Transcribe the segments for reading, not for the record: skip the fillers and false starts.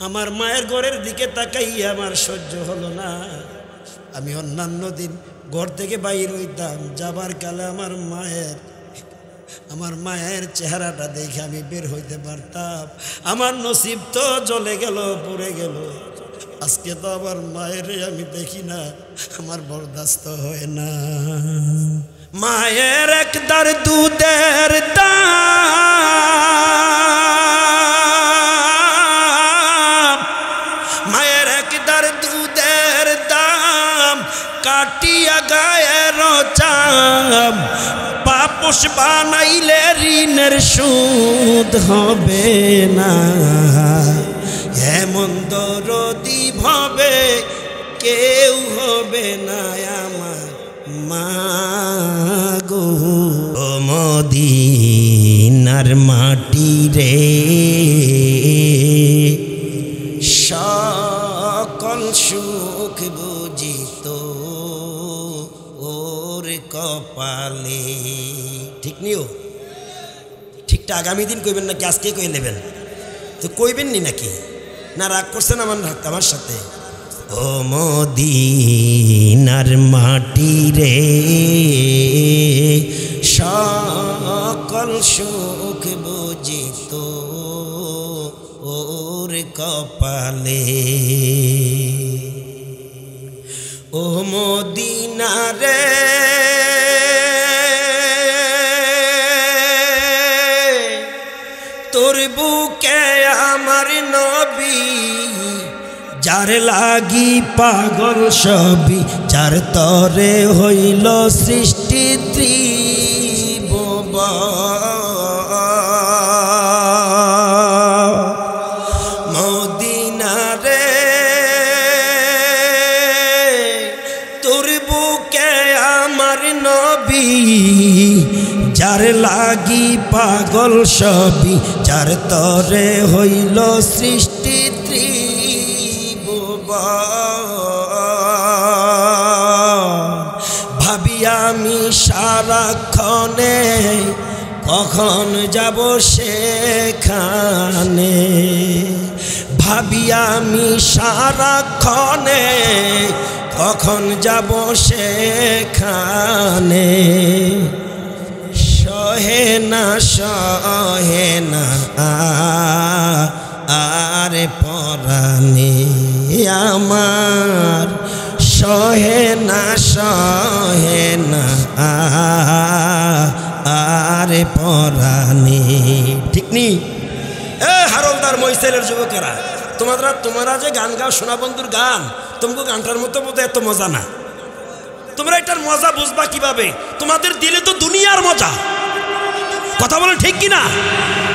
আমার মায়ের ঘরের দিকে তাকাইয়া আমার সহ্য হলো না। আমি অন্যান্য দিন ঘর থেকে বাইর হইতাম, যাবার কালে আমার মায়ের চেহারাটা দেখে আমি বের হইতে পারতাম। আমার নসিব তো জ্বলে গেল, পুড়ে গেল। আজকে তো আমার মায়ের আমি দেখি না, আমার বরদাস্ত হয় না। মায়ের একদার দুধের দাম, মায়ের একদার দুধের দাম কাটিয়া গায়ের চাম, পাপস বানাইলে ঋণের সুদ হবে না। এমন দরদি ভাবে কেউ হবে না আমার মা গো। ও মদিনার মাটি রে, সকল সুখ বুঝিত ওর কপালে। ঠিক নিও, ঠিকটা আগামী দিন কইবেন নাকি আজকে কই নেবেন? তো কইবেন নি নাকি? না রাগ করছেন আমার সাথে? ও মদিনার মাটি রে, সকল সুখ বুঝিত ওর কপালে। ও মদিনা রে, তোর বুকে আমার নবী, যার লাগি পাগল সবই, যার তরে হইল সৃষ্টি ত্রিভুবন। মদিনা রে, তোর বুকে আমার নবী, যার লাগি পাগল সবই, যার তরে হইল সৃষ্টি ভাবি আমি সারাক্ষণে কখন যাব সেখানে। ভাবি আমি সারাক্ষণে কখন যাব সেখানে। সহে না আরে পরাণে আমার, সহে না আরে পরাণে। ঠিক নি? হারলদার মহিষেলের যুবকেরা, তোমরা যে গান গাও সোনা বন্ধুর গান, তোমাকে গানটার মতো বোধ এত মজা না। তোমরা এটার মজা বুঝবা কিভাবে? তোমাদের দিলে তো দুনিয়ার মজা। কথা বলেন ঠিক কিনা?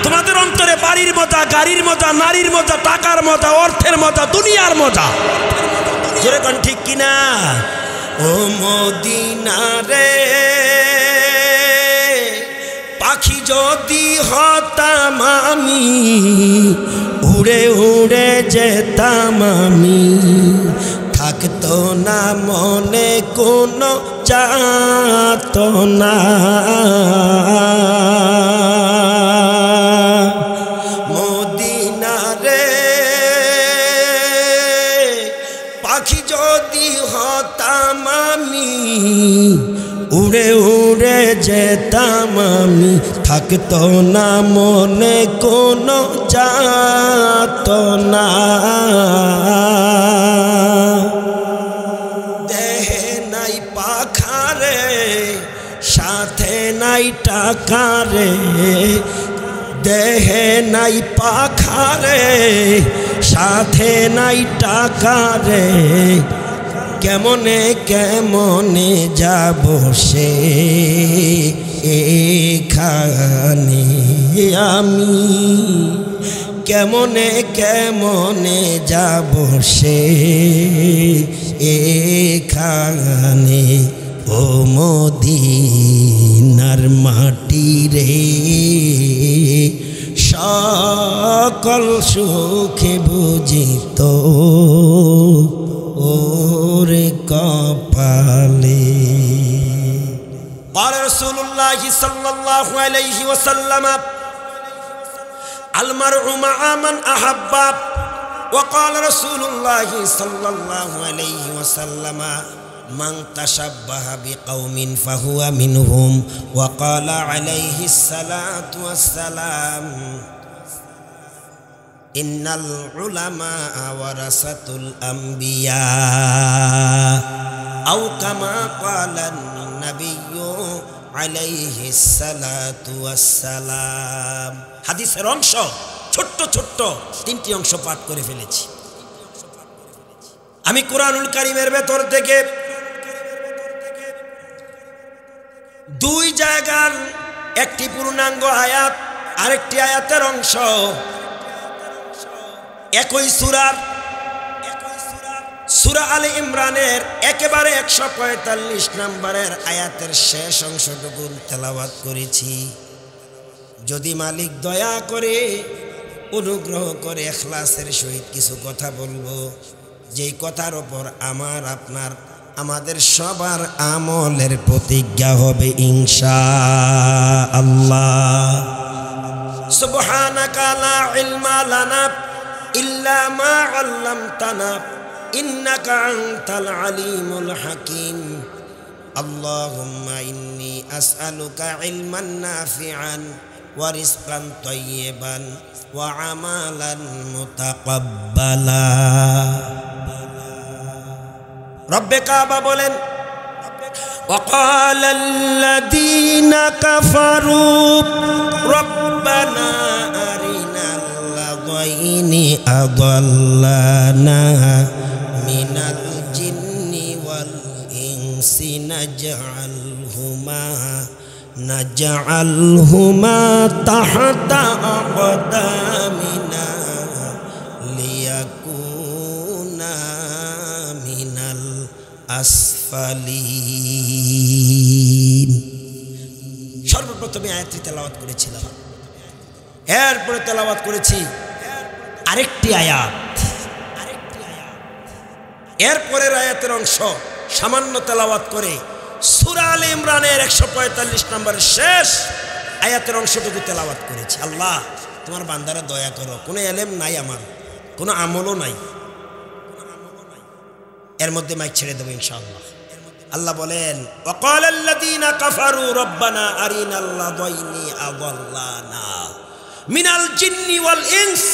তোমাদের অন্তরে বাড়ির মজা, গাড়ির মজা, নারীর মজা, টাকার মজা, অর্থের মজা, দুনিয়ার মজা। যেরকম ঠিক কিনা? ও মদিনা রে, পাখি যদি হতাম আমি, উড়ে উড়ে যেতাম আমি, থাকতো না মনে কোনো যাতনা। মদিনা রে, পাখি যদি হতাম আমি, উড়ে উড়ে যেতাম আমি, থাকতো না মনে কোনো যাতনা। দেহে নাই পাখারে, সাথে নাই টাকারে, দেহে নাই পাখারে, সাথে নাই টাকারে, কেমনে কেমনে যাব সে এখানে আমি, কেমনে কেমনে যাব সে এখানে। ও মদিনার মাটি রে, সকল সুখে বুঝিত ওরে কপালে। قال رسول الله صلى الله عليه وسلم المرء مع من أحب وقال رسول الله صلى الله عليه وسلم من تشبه بقوم فهو منهم وقال عليه الصلاة والسلام إن العلماء ورثة الأنبياء أو كما قال النبي عليه الصلاة والسلام হাদিসের অংশ ছোট্ট ছোট্ট তিনটি অংশ পাঠ করে ফেলেছি আমি কুরআনুল কারীমের ভেতর থেকে দুই জায়গার একটি পূর্ণাঙ্গ আয়াত আরেকটি আয়াতের অংশ একই সূরা আলে ইমরানের একেবারে 145 নম্বরের আয়াতের শেষ অংশটুকু তেলাওয়াত করেছি যদি মালিক দয়া করে অনুগ্রহ করে ইখলাসের সহিত কিছু কথা বলবো যেই কথার উপর আমার আপনার আমাদের সবার আমলের প্রতিজ্ঞা হবে ইনশাআল্লাহ সুবহানাকা লা ইলমা লানা ইল্লা মা আল্লামতানা ইন্নাকা আনতাল আলিমুল হাকীম আল্লাহুম্মা ইন্নী আসআলুকা ইলমান নাফিআন ওয়া রিজকান তাইয়্যিবান ওয়া আমালান মুতাকাব্বালা রব্বে কাবা বলেন وقال الذين كفروا ربنا أرنا الذين أضلنا من الجن والإنس نجعلهما تحت أقدامنا ليكونا من الأسفلين সর্বপ্রথমে আয়াতটি তেলাওয়াত করেছিলাম এরপরে তেলাওয়াত করেছি আরেকটি আয়াত এরপরের আয়াতের অংশ সামান্য তেলাওয়াত করে সূরা আলে ইমরানের 145 নম্বরের শেষ আয়াতের অংশটুকু তেলাওয়াত করেছি আল্লাহ তোমার বান্দারা দয়া করো কোনো ইলম নাই আমার কোনো আমলও নাই এর মধ্যে মাইক ছেড়ে দেব ইনশাআল্লাহ আল্লাহ বলেন ওয়াকালাল্লাযীনা কাফারু রব্বানা আরিনাল্লাযাইনি আযাল্লানা মিনাল জিন্নি ওয়াল ইনস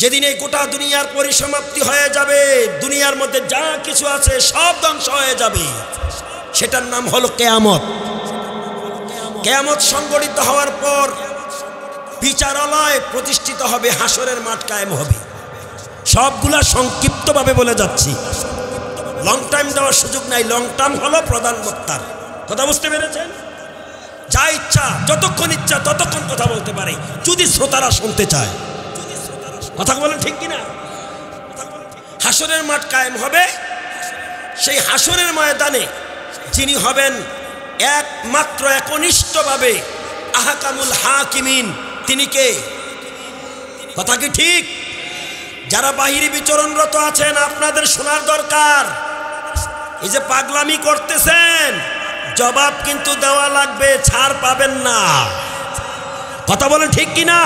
যেদিন এই গোটা দুনিয়ার পরিসমাপ্তি হয়ে যাবে দুনিয়ার মধ্যে যা কিছু আছে সব ধ্বংস হয়ে যাবে সেটার নাম হলো কিয়ামত কিয়ামত সংঘটিত হওয়ার পর বিচারালয় প্রতিষ্ঠিত হবে হাসরের মাঠ কায়েম হবে সবগুলা সংক্ষিপ্তভাবে বলে যাচ্ছি লং টাইম দেওয়ার সুযোগ নাই লং টার্ম হলো প্রধান বক্তার কথা বুঝতে পেরেছেন যা ইচ্ছা যতক্ষণ ইচ্ছা ততক্ষণ কথা বলতে পারে যদি শ্রোতারা শুনতে চায় কথা বলেন ঠিক কিনা হাসরের মাঠ কায়েম হবে সেই হাসরের ময়দানে যিনি হবেন একমাত্র একনিষ্ঠভাবে আহকামুল হাকিমিন তিনি কে কথা কি ঠিক যারা বাহিরে বিচরণরত আছেন আপনাদের শোনার দরকার এই যে পাগলামি করতেছেন জবাব কিন্তু দেওয়া লাগবে ছাড় পাবেন না কথা বলেন ঠিক কিনা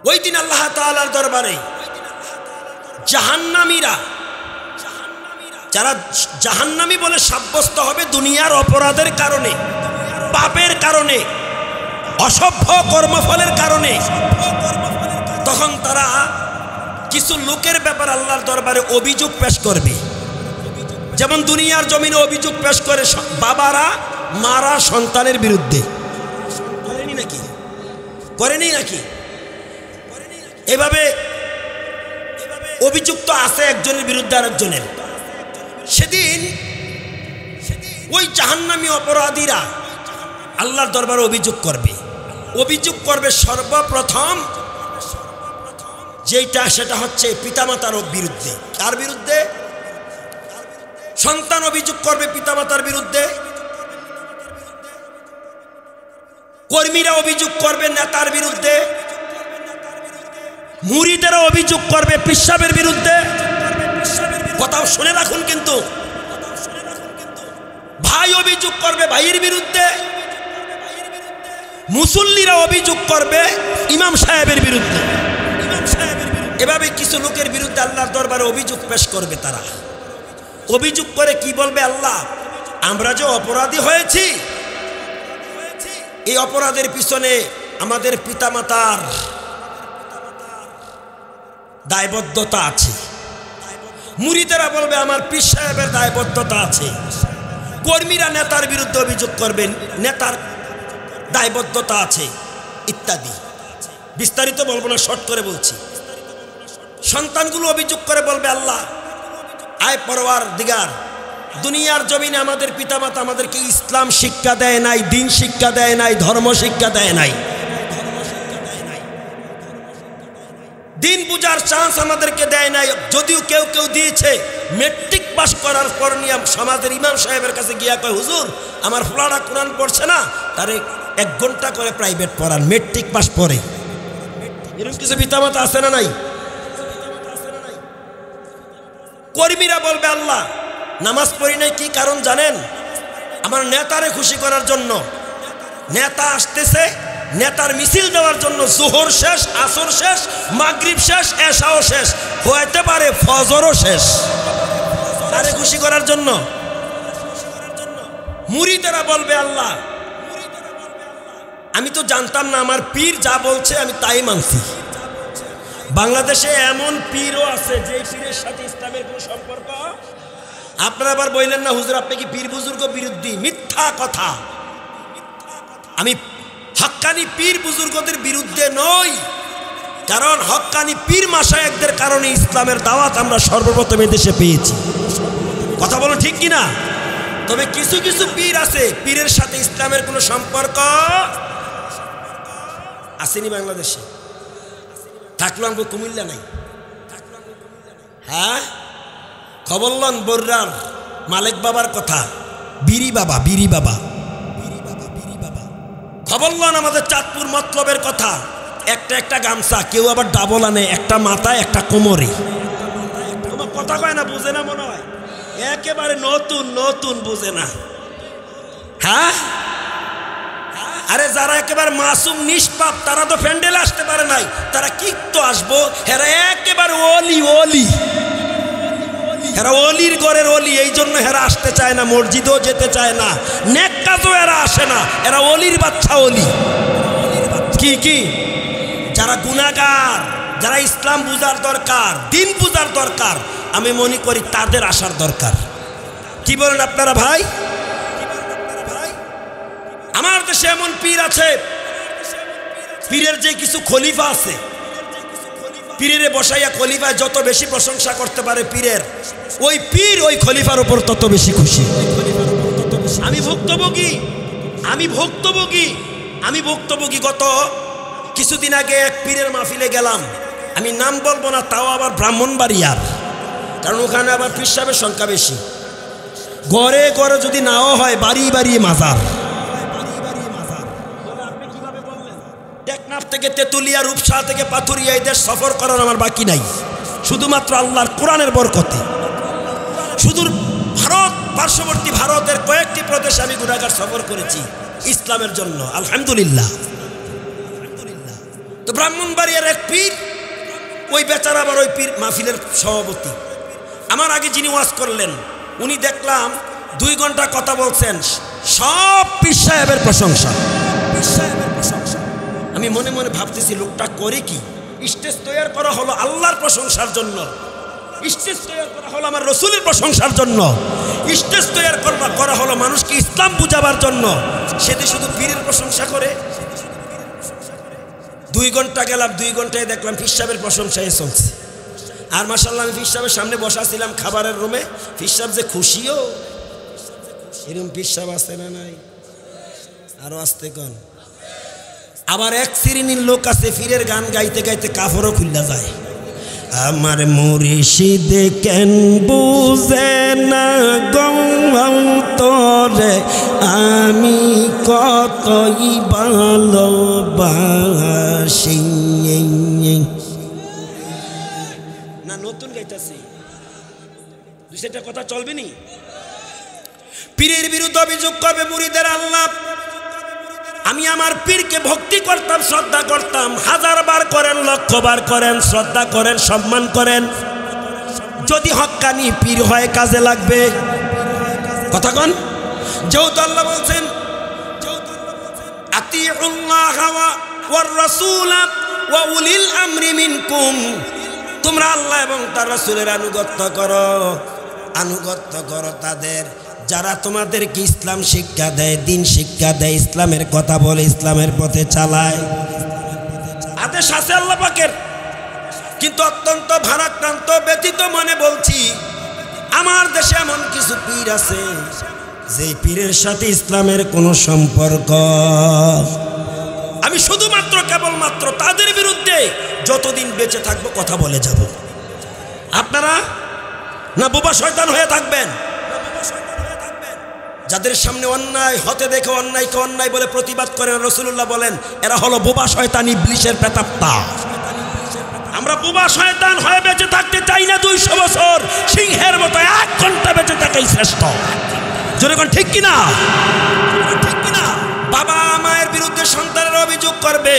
ওই দিন আল্লাহ তাআলার দরবারে জাহান্নামীরা যারা জাহান্নামী বলে সাব্যস্ত হবে দুনিয়ার অপরাধের কারণে পাপের কারণে অসভ্য কর্মফলের কারণে তখন তারা কিছু লোকের ব্যাপারে আল্লাহর দরবারে অভিযোগ পেশ করবে যেমন দুনিয়ার জমিনে অভিযোগ পেশ করে বাবারা মারা সন্তানের বিরুদ্ধে করেনি নাকি এভাবে অভিযুক্ত আছে একজনের বিরুদ্ধে আরেকজনের সেদিন ওই জাহান্নামী অপরাধীরা আল্লাহর দরবারে অভিযোগ করবে সর্বপ্রথম যেটা সেটা হচ্ছে পিতামাতার বিরুদ্ধে কার বিরুদ্ধে সন্তান অভিযোগ করবে পিতামাতার বিরুদ্ধে কর্মীরা অভিযোগ করবে নেতার বিরুদ্ধে মুরিদেরা অভিযোগ করবে পিসাবের বিরুদ্ধে কথাও শুনে রাখুন কিন্তু ভাই অভিযোগ করবে ভাইয়ের বিরুদ্ধে মুসল্লিরা অভিযোগ করবে ইমাম সাহেবের বিরুদ্ধে। এভাবে কিছু লোকের বিরুদ্ধে আল্লাহর দরবারে অভিযোগ পেশ করবে। তারা অভিযোগ করে কি বলবে, আল্লাহ আমরা যে অপরাধী হয়েছি, এই অপরাধের পিছনে আমাদের পিতামাতার দায়বদ্ধতা আছে। মুরিদেরা বলবে আমার পীর সাহেবের দায়বদ্ধতা আছে। কর্মীরা নেতার বিরুদ্ধে অভিযোগ করবেন নেতার দায়বদ্ধতা আছে ইত্যাদি। বিস্তারিত বলবো না, শর্ট করে বলছি। সন্তানগুলো অভিযোগ করে বলবে আল্লাহ আয় পরওয়ারদিগার, দুনিয়ার জমিনে আমাদের পিতামাতা আমাদেরকে ইসলাম শিক্ষা দেয় নাই, দিন শিক্ষা দেয় নাই, ধর্ম শিক্ষা দেয় নাই, দিন বুঝার চান্স আমাদেরকে দেয় নাই। যদিও কেউ কেউ দিয়েছে, মেট্রিক পাস করার পর নিয়ে সমাজের ইমাম সাহেবের কাছে গিয়া কয় হুজুর আমার ফলাটা কোরআন পড়ছে না, তারে 1 ঘন্টা করে প্রাইভেট পড়ান, মেট্রিক পাস পরে। এরকম কিছু পিতামাতা আছে না নাই? কর্মীরা বলবে আল্লাহ নামাজ পড়ি নাই, কি কারণ জানেন? আমার নেতারে খুশি করার জন্য। নেতা আসতেছে, নেতার মিছিল দেওয়ার জন্য জোহর শেষ, আসর শেষ, মাগরিব শেষ, এশাও শেষ, হইতে পারে ফজরও শেষ, তারে খুশি করার জন্য। মুরিদেরা বলবে আল্লাহ আমি তো জানতাম না, আমার পীর যা বলছে আমি তাই মানছি। বাংলাদেশে এমন পীরও আছে যে পীরের সাথে ইসলামের কোনো সম্পর্ক। আপনারা আবার বললেন না হুজুর আপনি কি পীর বুজুর্গ বিরোধী? মিথ্যা কথা। আমি হক্কানি পীর বুজুর্গদের বিরুদ্ধে নই, কারণ হক্কানি পীর মাশায়েখদের কারণে ইসলামের দাওয়াত আমরা সর্বপ্রথম দেশে পেয়েছি। কথা বলো ঠিক কিনা? তবে কিছু কিছু পীর আছে, পীরের সাথে ইসলামের কোনো সম্পর্ক আসেনি বাংলাদেশে। থাকলো আমাকে কুমিল্লা নাই। হ্যাঁ খবর লন বর্রার মালিক বাবার কথা, বিরি বাবা, বিরি বাবা, খবর লন আমাদের চাঁদপুর মতলবের কথা। একটা একটা গামছা, কেউ আবার ডাবল আনে, একটা মাথায় একটা কোমরে। তোমার কথা কয় না, বুঝে না মনে হয়, একেবারে নতুন নতুন, বুঝে না। হ্যাঁ আরে যারা একেবারে মাসুম নিষ্পাপ তারা তো প্যান্ডেলে আসতে পারে নাই, তারা কি তো আসবো? হেরা একেবারে ওলি, ওলি, হেরা অলির ঘরের অলি। এই জন্য হেরা আসতে চায় না, মসজিদেও যেতে চায় না, নেক কাজও এরা আসে না, এরা অলির বাচ্চা অলি। কি কি যারা গুনাহগার, যারা ইসলাম বুঝার দরকার, দিন বুঝার দরকার, আমি মনে করি তাদের আসার দরকার। কি বলেন আপনারা ভাই? আমার দেশে এমন পীর আছে, পীরের যে কিছু খলিফা আছে, পীরের বসাইয়া খলিফায় যত বেশি প্রশংসা করতে পারে পীরের, ওই পীর ওই খলিফার উপর তত বেশি খুশি। আমি ভুক্তভোগী, আমি ভুক্তভোগী, আমি ভুক্তভোগী। গত কিছুদিন আগে এক পীরের মাহফিলে গেলাম, আমি নাম বলবো না, তাও আবার ব্রাহ্মণবাড়িয়ার, কারণ ওখানে আবার পীর সাহেবের সংখ্যা বেশি। ঘরে ঘরে যদি নাও হয়, বাড়ি বাড়ি মাজার। টেকনাফ থেকে তেতুলিয়া, রূপসা থেকে পাথুরিয়া, এই দেশ সফর করার আমার বাকি নাই, শুধুমাত্র আল্লাহর কোরআনের বরকতে। শুধু ভারত, পার্শ্ববর্তী ভারতের কয়েকটি প্রদেশে আমি গুনাহগার সফর করেছি ইসলামের জন্য, আলহামদুলিল্লাহ। তো ব্রাহ্মণবাড়িয়ার এক পীর, ওই বেচারা আবার ওই পীর মাহফিলের সভাপতি। আমার আগে যিনি ওয়াজ করলেন উনি দেখলাম 2 ঘন্টা কথা বলছেন, সব পীর সাহেবের প্রশংসা, পীর সাহেবের প্রশংসা। আমি মনে মনে ভাবতেছি লোকটা করে কি? স্টেজ তৈরি করা হলো আল্লাহর প্রশংসার জন্য, স্টেজ তৈরি করা হলো আমার রসুলের প্রশংসার জন্য, স্টেজ তৈরি করা হলো মানুষকে ইসলাম বুঝাবার জন্য, সেটি শুধু পীরের প্রশংসা করে। 2 ঘন্টা গেলাম, 2 ঘন্টায় দেখলাম পীর সাহেবের প্রশংসায় চলছে। আর মাশাআল্লাহ আমি পীর সাহেবের সামনে বসা ছিলাম খাবারের রুমে, পীর সাহেব যে খুশিও, এরকম পীর সাহেব আসতে না নাই, আরো আসতে কন। আবার এক শ্রেণীর লোক আছে পীরের গান গাইতে গাইতে কাফরও খুললা যায়। আমার মুর্শিদ কেন বুঝে না গন্তরে, আমি কতই ভালোবাসি। না নতুন গাইতেছি, 2-4টা কথা চলবে নি। পীরের বিরুদ্ধে অভিযোগ করবে মুরিদের, আল্লাহ আমি আমার পীরকে ভক্তি করতাম, শ্রদ্ধা করতাম, 1000 বার করেন, 1,00,000 বার করেন, শ্রদ্ধা করেন, সম্মান করেন, যদি হক্কানি পীর হয় কাজে লাগবে। কথা কন। যেহেতু আল্লাহ বলছেন আতিউল্লাহ ওয়ার রাসূল ওয়া উলিল আমরি মিনকুম, তোমরা আল্লাহ এবং তার রাসূলের আনুগত্য করো তাদের যারা তোমাদেরকে ইসলাম শিক্ষা দেয়, দিন শিক্ষা দেয়, ইসলামের কথা বলে, ইসলামের পথে চালায়। আদেশ আছে আল্লাহ পাকের, কিন্তু অত্যন্ত ভারাক্রান্ত ব্যতীত মনে বলছি, আমার দেশে এমন কিছু পীর আছে যে পীরের সাথে ইসলামের কোনো সম্পর্ক, আমি শুধুমাত্র কেবলমাত্র তাদের বিরুদ্ধে যতদিন বেঁচে থাকবো কথা বলে যাব। আপনারা না বোবা শয়তান হয়ে থাকবেন, যাদের সামনে অন্যায় হতে দেখে অন্যায়কে অন্যায় বলে প্রতিবাদ করেন। রাসূলুল্লাহ বলেন এরা হলো বোবা শয়তান, ইবলিসের প্রেতাত্মা। আমরা বোবা শয়তান হয়ে বেঁচে থাকতে চাই না 200 বছর, সিংহের মতো 1 ঘন্টা বেঁচে থাকাই শ্রেষ্ঠ। যখন ঠিক কিনা? ঠিক কিনা? বাবা মায়ের বিরুদ্ধে সন্তানের অভিযোগ করবে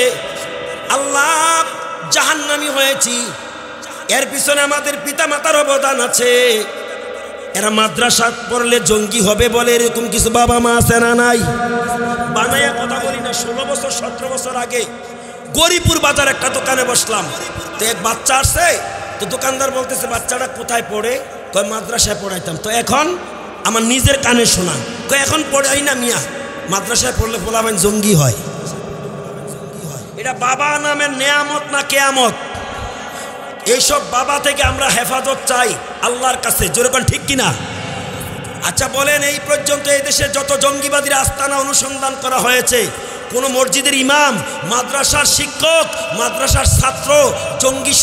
আল্লাহ জাহান্নামী হয়েছি, এর পিছনে আমাদের পিতা মাতার অবদান আছে। এরা মাদ্রাসা পড়লে জঙ্গি হবে বলে এরকম কিছু বাবা মা আছে না নাই? বানায়া কথা বলি না। 16 বছর 17 বছর আগে গরিপুর বাজার একটা দোকানে বসলাম, তো এক বাচ্চা আসছে, তো দোকানদার বলতেছে বাচ্চাটা কোথায় পড়ে? কয় মাদ্রাসায় পড়াইতাম। তো এখন আমার নিজের কানে শোনা, কয় এখন পড়াই না মিয়া, মাদ্রাসায় পড়লে পোলাবেন জঙ্গি হয়। এটা বাবা নামের নেয়ামত না কেয়ামত? এইসব বাবা থেকে আমরা হেফাজত চাই আল্লাহর কাছে। যেরকম ঠিক কিনা? আচ্ছা বলেন, এই পর্যন্ত এই দেশে যত জঙ্গিবাদীর আস্তানা অনুসন্ধান করা হয়েছে, কোন মসজিদের ইমাম, মাদ্রাসার শিক্ষক, মাদ্রাসার ছাত্র জঙ্গি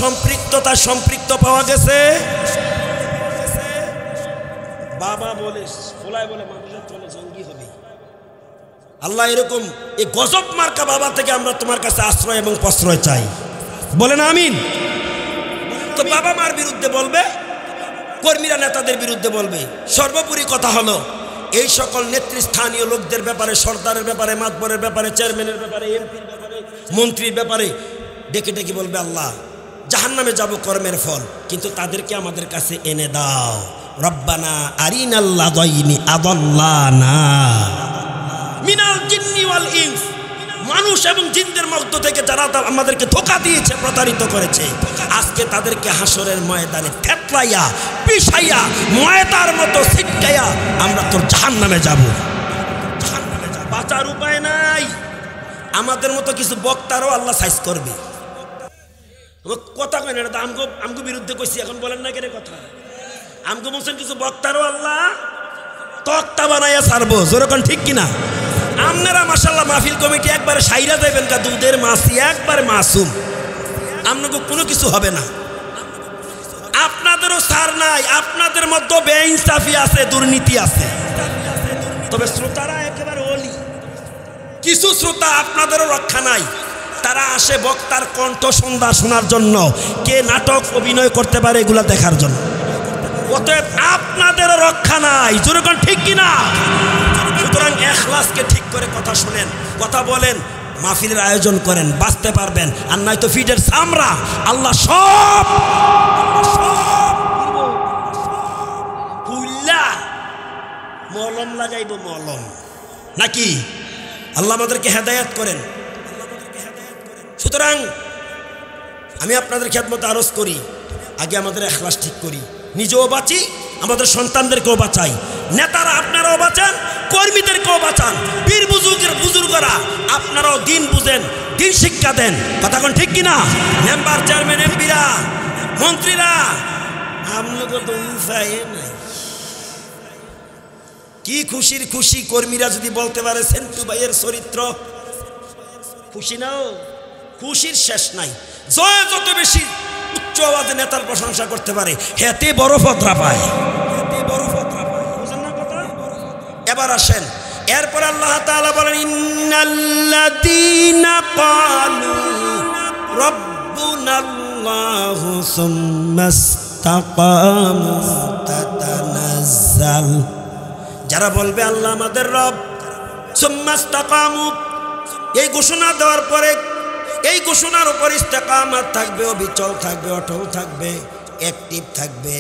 সম্পৃক্ত পাওয়া গেছে? বাবা বলে ফোলায় বলে মাদ্রাসা চলে জঙ্গি হবে। আল্লাহ এরকম এই গজব মার্কা বাবা থেকে আমরা তোমার কাছে আশ্রয় এবং প্রশ্রয় চাই। বলেন আমিন। তো বাবা মার বিরুদ্ধে বলবে, কর্মীরা নেতাদের বিরুদ্ধে বলবে। সর্বোপরি কথা হলো এই সকল নেতৃস্থানীয় লোকদের ব্যাপারে, সর্দারের ব্যাপারে, মাতবরের ব্যাপারে, চেয়ারম্যানের ব্যাপারে, এমপির ব্যাপারে, মন্ত্রীর ব্যাপারে ডেকে ডেকে বলবে আল্লাহ জাহান্নামে যাব কর্মের ফল, কিন্তু তাদেরকে আমাদের কাছে এনে দাও। রব্বানা আরিনাল্লাযাইনি আদাল্লানা মিনাল জিন্নি ওয়াল ইনস, মানুষ এবং জিনদের মধ্য থেকে যারা আমাদেরকে ধোঁকা দিয়েছে, প্রতারিত করেছে, আজকে তাদেরকে হাসরের ময়দানে থেতলাইয়া পিষাইয়া ময়দার মতো ছিটকাইয়া আমরা তোর জাহান্নামে যাব। বাঁচার উপায় নাই। আমাদের মতো কিছু বক্তারও আল্লাহ সাইজ করবে। কথা কয় না, এটা আমগো বিরুদ্ধে কইছি, এখন বলেন না কেন কথা? আমগো বলছেন কিছু বক্তারও আল্লাহ তক্তা বানাইয়া ছাড়বো। যেরকম ঠিক কিনা? আপনারা মাশাআল্লাহ মাহফিল কমিটি একবারে সাইরা দেবেন কা দুধের মাছি, একবারে মাসুম, আপনাকে কোনো কিছু হবে না। আপনাদেরও সার নাই, আপনাদের মধ্যে বেইনসাফি আছে, দুর্নীতি আছে, তবে শ্রোতারা একেবারে ওলি। কিছু শ্রোতা আপনাদেরও রক্ষা নাই, তারা আসে বক্তার কণ্ঠ সন্ধ্যা শোনার জন্য, কে নাটক অভিনয় করতে পারে এগুলা দেখার জন্য। অতএব আপনাদেরও রক্ষা নাই। যেরকম ঠিক কিনা? সুতরাং ইখলাসকে ঠিক করে কথা শুনেন, কথা বলেন, মাহফিলের আয়োজন করেন, বাঁচতে পারবেন। আর নয়তো ফিটের চামড়া আল্লাহ সব মলম লাগাইব, মলম নাকি? আল্লাহ আমাদেরকে হেদায়েত করেন। সুতরাং আমি আপনাদের খেদমত আরজ করি, আগে আমাদের ইখলাস ঠিক করি, নিজেও বাঁচি, আমাদের সন্তানদেরকেও বাঁচাই, নেতারা আপনারাও বাঁচান, কর্মীদেরকেও বাঁচান, পীর বুজুর্গরা আপনারাও দিন বুঝেন, দিন শিক্ষা দেন। কথা কোন ঠিক কিনা? মেম্বার, চেয়ারম্যান, এমপিরা, মন্ত্রীরা আপনাকে তো উৎসাহ নাই। কি খুশির খুশি কর্মীরা যদি বলতে পারে সেন্টু ভাইয়ের চরিত্র, খুশি নাও, খুশির শেষ নাই। জয় যত বেশি উচ্চ আওয়াজে নেতার প্রশংসা করতে পারে, হেতে বড় ফতরা পায়, বুঝেন না কথা? এবার আসেন, এরপর আল্লাহ তাআলা বলেন ইন্নাল্লাযীনা ক্বালু রাব্বুনাল্লাহু সুম্মাস্তাকামু তাতানাজ্জাল, যারা বলবে আল্লাহ আমাদের রব, সুম্মাস্তাকামু এই ঘোষণা দেওয়ার পরে এই ঘোষণার উপর ইস্তেকামাত থাকবে, অবিচল থাকবে, অটল থাকবে, অ্যাক্টিভ থাকবে।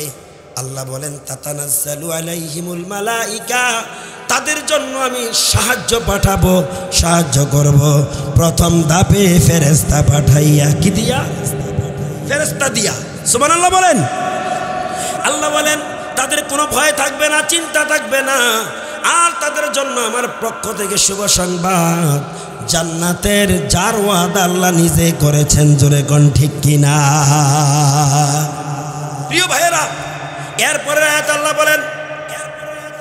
আল্লাহ বলেন তাতানাজ্জালু আলাইহিমুল মালাইকা, তাদের জন্য আমি সাহায্য পাঠাবো, সাহায্য করব। প্রথম ধাপে ফেরেশতা পাঠাইয়া, কি দিয়া? ফেরেশতা দিয়া। সুবহানাল্লাহ বলেন। আল্লাহ বলেন তাদের কোনো ভয় থাকবে না, চিন্তা থাকবে না। আর তাদের জন্য আমার পক্ষ থেকে শুভ সংবাদ, জান্নাতের যার ওয়াদা আল্লাহ নিজে করেছেন। জোরে কোন ঠিক কিনা? প্রিয় ভাইয়েরা, এরপরে আয়াত আল্লাহ বলেন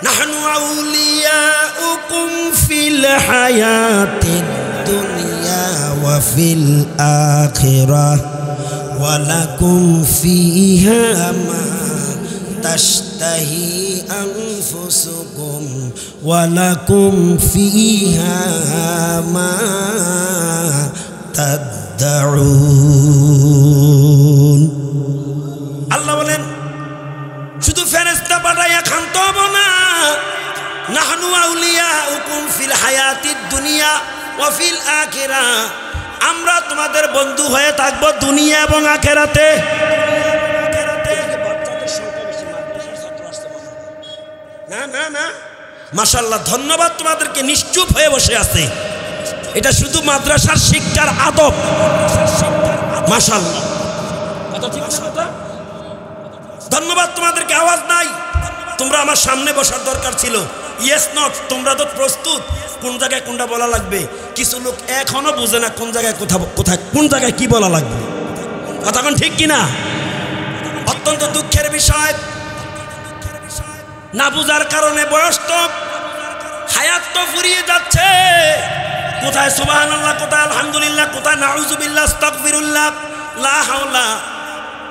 নাহনু আউলিয়াউকুম ফিল হায়াতিদ দুনিয়া ওয়া ফিল আখিরাহ ওয়া লাকুম ফিহা মা তাশতাহি আনফুসুকুম ওয়া লাকুম ফিহা মা তাদউন। আল্লাহ বলেন শুধু ফেরেশতা পাঠাইয়া ক্ষান্ত হব না। নাহনু আউলিয়াউকুম ফিল হায়াতিদ দুনিয়া ওয়া ফিল আখিরাহ, আমরা তোমাদের বন্ধু হয়ে থাকবো দুনিয়া এবং আখিরাতে। না না না, মাশাআল্লাহ, ধন্যবাদ তোমাদেরকে, নিশ্চুপ হয়ে বসে আছে। এটা শুধু মাদ্রাসার শিক্ষার আদব। মাশাআল্লাহ, কথা ঠিক আছে কথা। ধন্যবাদ তোমাদেরকে, আওয়াজ নাই। তোমরা আমার সামনে বসার দরকার ছিল। ইয়েস নট, তোমরা তো প্রস্তুত কোন জায়গায় কোনটা বলা লাগবে। কিছু লোক এখনো বোঝে না কোন জায়গায় কোথায় কোন জায়গায় কি বলা লাগবে। কথা কোন ঠিক কিনা? অত্যন্ত দুঃখের বিষয়, না বুঝার কারণে বয়স তো, হায়াত তো ফুরিয়ে যাচ্ছে। কোথায় সুবহানাল্লাহ, কোথায় আলহামদুলিল্লাহ, কোথায় নাউযুবিল্লাহ, আস্তাগফিরুল্লাহ, লা হাওলা,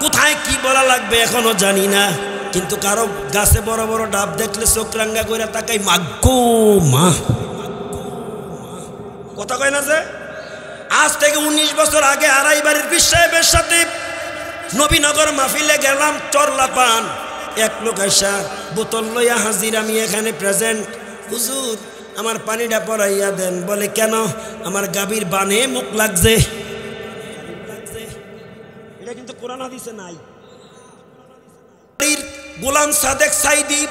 কোথায় কি বলা লাগবে এখনো জানি না। কিন্তু কারো গাছে বড় বড় ডাব দেখলে চোখ রাঙ্গা করে তাকাই, মাগো মা। কথা কয় না যে আজ থেকে 19 বছর আগে আড়াই বাড়ির পীর সাহেবের সাথে নবীনগর মাহফিলে গেলাম, চরলাপান। এক লোক আইসা বোতল লইয়া হাজির, আমি এখানে প্রেজেন্ট। হুজুর আমার পানিটা পরাইয়া দেন। বলে কেন? আমার গাভীর বানে মুখ লাগছে। এটা কিন্তু কোরআন হাদিসে নাই। গোলাম সাদেক সাইদি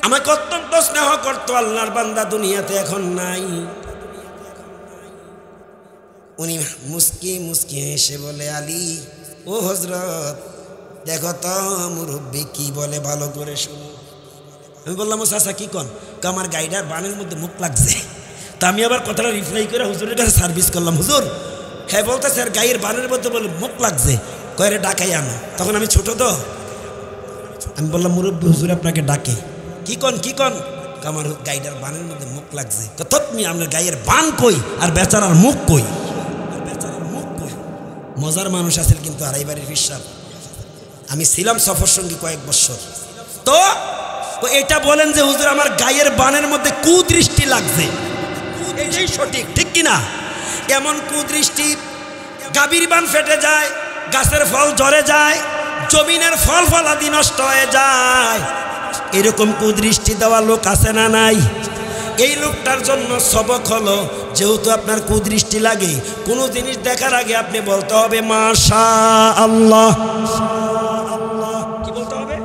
আমাকে অত্যন্ত স্নেহ করতো। আল্লাহর বান্দা দুনিয়াতে এখন নাই। উনি মুস্কি মুস্কি হেসে বলে, আলী ও হজরত, দেখো তো মুরব্বী কি বলে, ভালো করে শুনো। আমি বললাম ও চাচা কি কন? আমার গাইডার বানের মধ্যে মুখ লাগছে। তা আমি আবার কথাটা রিপ্লাই করে হুজুরের কাছে সার্ভিস করলাম। হুজুর হ্যাঁ বলতে স্যার, গায়ের বানের মধ্যে বলে মুখ লাগছে, কয়ে ডাকাই আনো। তখন আমি ছোট তো, আমি বললাম মুরব্বী হুজুর আপনাকে ডাকে। কি কন কি কন? আমার গাইডার বানের মধ্যে মুখ লাগছে। তৎমি আপনার গায়ের বান কই আর বেচারার মুখ কই? মজার মানুষ আছেন কিন্তু আড়াই বাড়ির হিসাব। আমি ছিলাম সফর সঙ্গী কয়েক বছর। তো এটা বলেন যে হুজুর আমার গায়ের বানের মধ্যে কুদৃষ্টি লাগছে, এটাই সঠিক, ঠিক কিনা? এমন কুদৃষ্টি, গাভীর বান ফেটে যায়, গাছের ফল ঝরে যায়, জমিনের ফল ফলাদি নষ্ট হয়ে যায়। এরকম কুদৃষ্টি দেওয়া লোক আছে না নাই? এই লোকটার জন্য সবক হলো, যেহেতু আপনার কুদৃষ্টি লাগে, কোনো জিনিস দেখার আগে আপনি বলতে হবে মাশাআল্লাহ। কি বলতে হবে?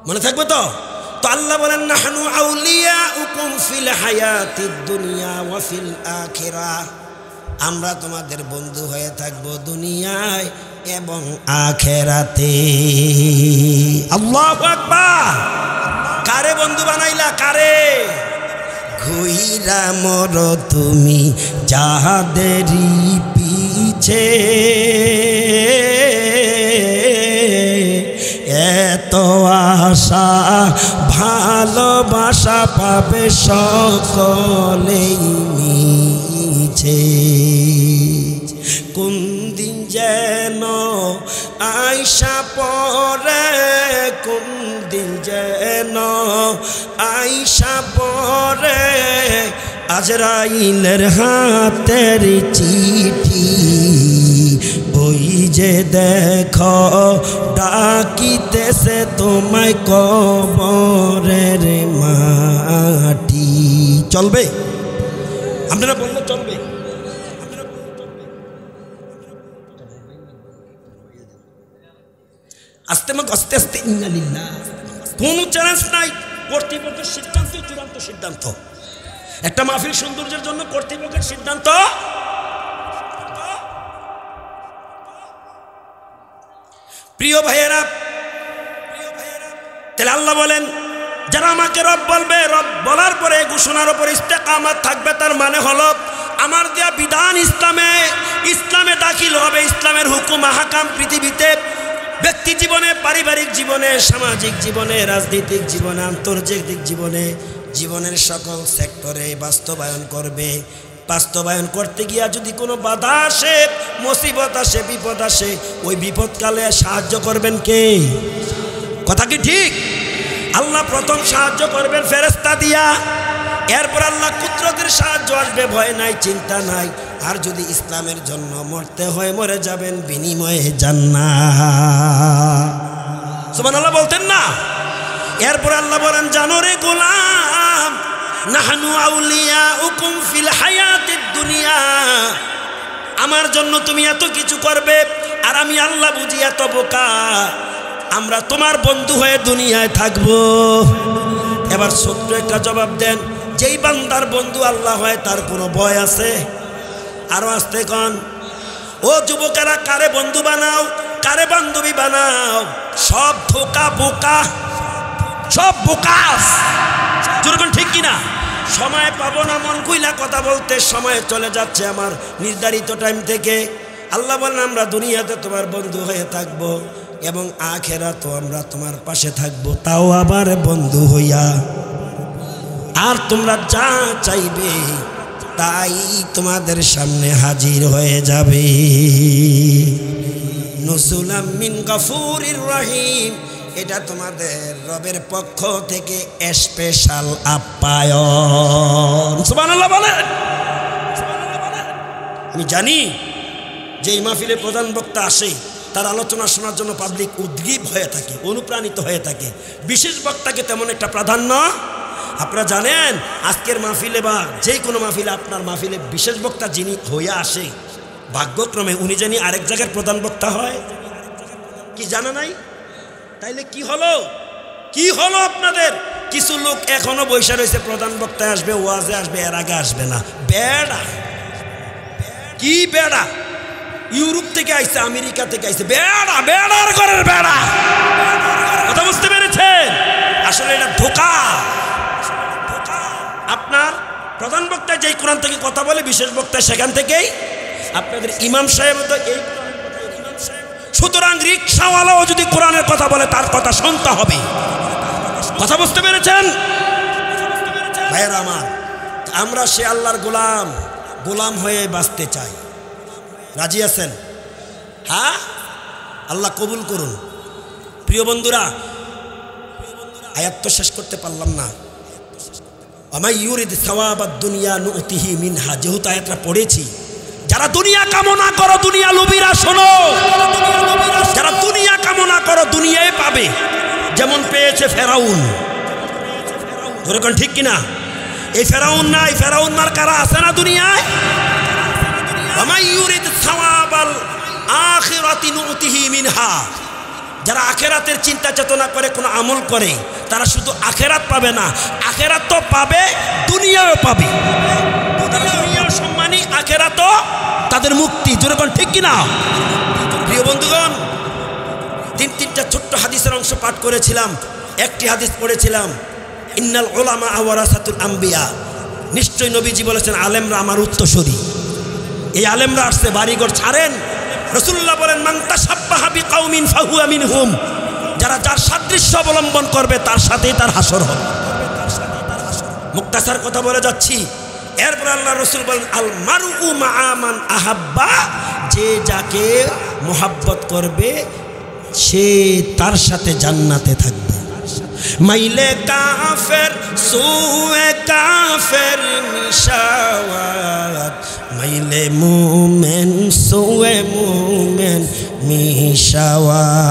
মনে থাকবে তো? তো আল্লাহ বলেন নাহনু আউলিয়াউকুম ফিল হায়াতিদ দুনিয়া ওয়া ফিল আখিরাহ, আমরা তোমাদের বন্ধু হয়ে থাকবো দুনিয়ায় এবং আখিরাতে। আল্লাহু আকবার। কারে বন্ধু বানাইলা? কারে? ঘুইরা মর তুমি যাহাদেরই পিছে, এত আশা ভালোবাসা পাবে সকলেই মিছে। কোন দিন যেন আইসা পরে, কোন দিন যেন আইসা পরে আজরাইলের হাতের চিঠি, ওই যে দেখো ডাকিতেছে তোমায় কবরের মাটি। চলবে? আপনারা বললে চলবে? আস্তে আস্তে ইন্নালিল্লাহ, কোন চ্যালেঞ্জ নাই। কর্তৃপক্ষের সিদ্ধান্তই চূড়ান্ত সিদ্ধান্ত। একটা মাহফিল সৌন্দর্যের জন্য কর্তৃপক্ষের সিদ্ধান্ত। প্রিয় ভাইয়েরা, তাহলে আল্লাহ বলেন যারা আমাকে রব বলবে, রব বলার পরে ঘোষণার উপর ইস্তেকামাত থাকবে, তার মানে হলো আমার দেয়া বিধান ইসলামে দাখিল হবে। ইসলামের হুকুম আহকাম পৃথিবীতে ব্যক্তি জীবনে, পারিবারিক জীবনে, সামাজিক জীবনে, রাজনৈতিক জীবনে, আন্তর্জাতিক জীবনে, জীবনের সকল সেক্টরে বাস্তবায়ন করবে। বাস্তবায়ন করতে গিয়া যদি কোনো বাধা আসে, মুসিবত আসে, বিপদ আসে, ওই বিপদকালে সাহায্য করবেন কে? কথা কি ঠিক? আল্লাহ প্রথম সাহায্য করবেন ফেরেশতা দিয়া, এরপর আল্লাহ কুদরতের সাহায্য আসবে। ভয় নাই, চিন্তা নাই। আর যদি ইসলামের জন্য মরতে হয় মরে যাবেন, বিনিময়ে জান্নাত। সুবহানাল্লাহ বলতেন না? এরপর আল্লাহ বলেন জানো রে গোলাম, নাহনু আউলিয়াউকুম ফিল হায়াতিদ দুনিয়া, আমার জন্য তুমি এত কিছু করবে আর আমি আল্লাহ বুঝি এত বোকা, আমরা তোমার বন্ধু হয়ে দুনিয়ায় থাকবো। এবার ছোট্ট একটা জবাব দেন, যেই বান্দার বন্ধু আল্লাহ হয় তার কোনো ভয় আছে? আরো আসতে কন। ও যুবকেরা, কারে বন্ধু বানাও, কারে বান্ধবী বানাও? সব ধোকা, বোকা, সব বোকাস। যেরকম ঠিক কিনা? সময় পাবো না মন খুইলা কথা বলতে, সময় চলে যাচ্ছে আমার নির্ধারিত টাইম থেকে। আল্লাহ বলেন আমরা দুনিয়াতে তোমার বন্ধু হয়ে থাকবো এবং আখিরাতেও আমরা তোমার পাশে থাকবো, তাও আবার বন্ধু হইয়া। আর তোমরা যা চাইবে তাই তোমাদের সামনে হাজির হয়ে যাবে। নুজুলাম মিন গফুরির রহিম, এটা তোমাদের রবের পক্ষ থেকে স্পেশাল আপ্যায়ন। সুবহানাল্লাহ বলেন। আমি জানি যে এই মাহফিলে প্রধান বক্তা আসে, তার আলোচনা শোনার জন্য পাবলিক উদ্গ্রীব হয়ে থাকে, অনুপ্রাণিত হয়ে থাকে। বিশেষ বক্তাকে তেমন একটা প্রাধান্য। আপনারা জানেন আজকের মাহফিলে বা যে কোনো মাহফিলে, আপনার মাহফিলে বিশেষ বক্তা যিনি হয়ে আসে, ভাগ্যক্রমে উনি জানি আরেক জায়গার প্রধান বক্তা হয়। কি জানা নাই? তাইলে কি হলো? কি হলো আপনাদের? কিছু লোক এখনো বৈশা রয়েছে, প্রধান বক্তায় আসবে, ওয়াজে আসবে, এর আগে আসবে না। বেড়া, কি বেড়া? ইউরোপ থেকে আইছে, আমেরিকা থেকে আইছে, বেড়া, বেড়ার ঘরের বেড়া। কথা বুঝতে পেরেছেন? আসলে এটা ধোঁকা। আপনার প্রধান বক্তা যেই কোরআন থেকে কথা বলে, বিশেষ বক্তা সেখান থেকেই। আপনাদের ইমাম সাহেব তো এই, সুতরাং রিক্সাওয়ালাও যদি কোরআনের কথা বলে তার কথা শুনতে হবে। কথা বুঝতে পেরেছেন ভাইয়েরা আমার? আমরা সে আল্লাহর গোলাম, গোলাম হয়ে বাঁচতে চাই। রাজি আছেন? হ্যাঁ, আল্লাহ কবুল করুন। প্রিয় বন্ধুরা, আয়াত তো শেষ করতে পারলাম না। আমায় ইউরিদ সাওয়াবাদ দুনিয়া নুতিহি মিনহা, যেহেতু আয়াতটা পড়েছি। যারা দুনিয়া কামনা করো, দুনিয়া লোভীরা শোনো, যারা দুনিয়া কামনা করো দুনিয়ায় পাবে, যেমন পেয়েছে ফেরাউন। যেরকম ঠিক কিনা? এই ফেরাউন নাই, ফেরাউন মার কারা আছে না দুনিয়ায়? আমায় ইউরিদ সাওয়াবাল আখিরাতি নুতিহি মিনহা, যারা আখেরাতের চিন্তা চেতনা করে কোনো আমল করে, তারা শুধু আখেরাত পাবে না, আখেরাত তো পাবে, দুনিয়াও পাবে। দুনিয়াও সম্মানী, আখেরাতও তাদের মুক্তি। যেরকম ঠিক কিনা? প্রিয় বন্ধুগণ, তিনটা ছোট্ট হাদিসের অংশ পাঠ করেছিলাম। একটি হাদিস পড়েছিলাম, ইন্নাল উলামা ওয়ারাসাতুল আম্বিয়া, নিশ্চয় নবীজি বলেছেন আলেমরা আমার উত্তরসূরি। এই আলেমরা আসছে, বাড়িঘর ছাড়েন। রাসূলুল্লাহ বলেন মান তাশাব্বাহা বিকাউমিন ফাহুয়া মিনহুম, যারা যার সাদৃশ্য অবলম্বন করবে তার সাথেই তার হাসর হবে। মুক্তাসার কথা বলে যাচ্ছি। এরপর আল্লাহ রাসূল বলেন আল মারউ মা'a মান আহাব্বা, যে যাকে মোহাব্বত করবে সে তার সাথে জান্নাতে থাকবে। মাইলে কাফের সুয়ে কাফের মিশাওয়াত, মাইলে মুমিন সুয়ে মুমিন মিশাওয়াত।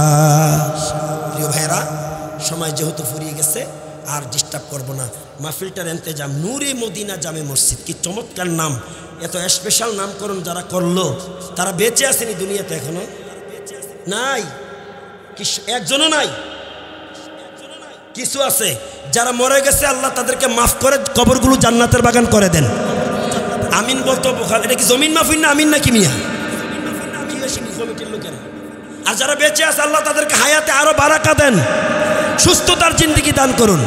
প্রিয় ভাইরা, সময় যেহেতু ফুরিয়ে গেছে, আর ডিস্টার্ব করব না। মাহফিলটার ইন্তেজাম নূরে মদিনা জামে মসজিদ, কি চমৎকার নাম! এত স্পেশাল নামকরণ যারা করলো তারা বেঁচে আসেনি দুনিয়াতে, এখনো নাই, একজনও নাই। কিছু আছে যারা মরে গেছে, আল্লাহ তাদেরকে মাফ করে কবরগুলো জান্নাতের বাগান করে দেন। আমিন বলতো বোখাল। এটা কি জমিন মাহফিল না আমিন নাকি মিয়া? কমিটির লোকেরা। আর যারা বেঁচে আছে আল্লাহ তাদেরকে হায়াতে আরো বারাকা দেন, সুস্থতার জিন্দেগি দান করুন।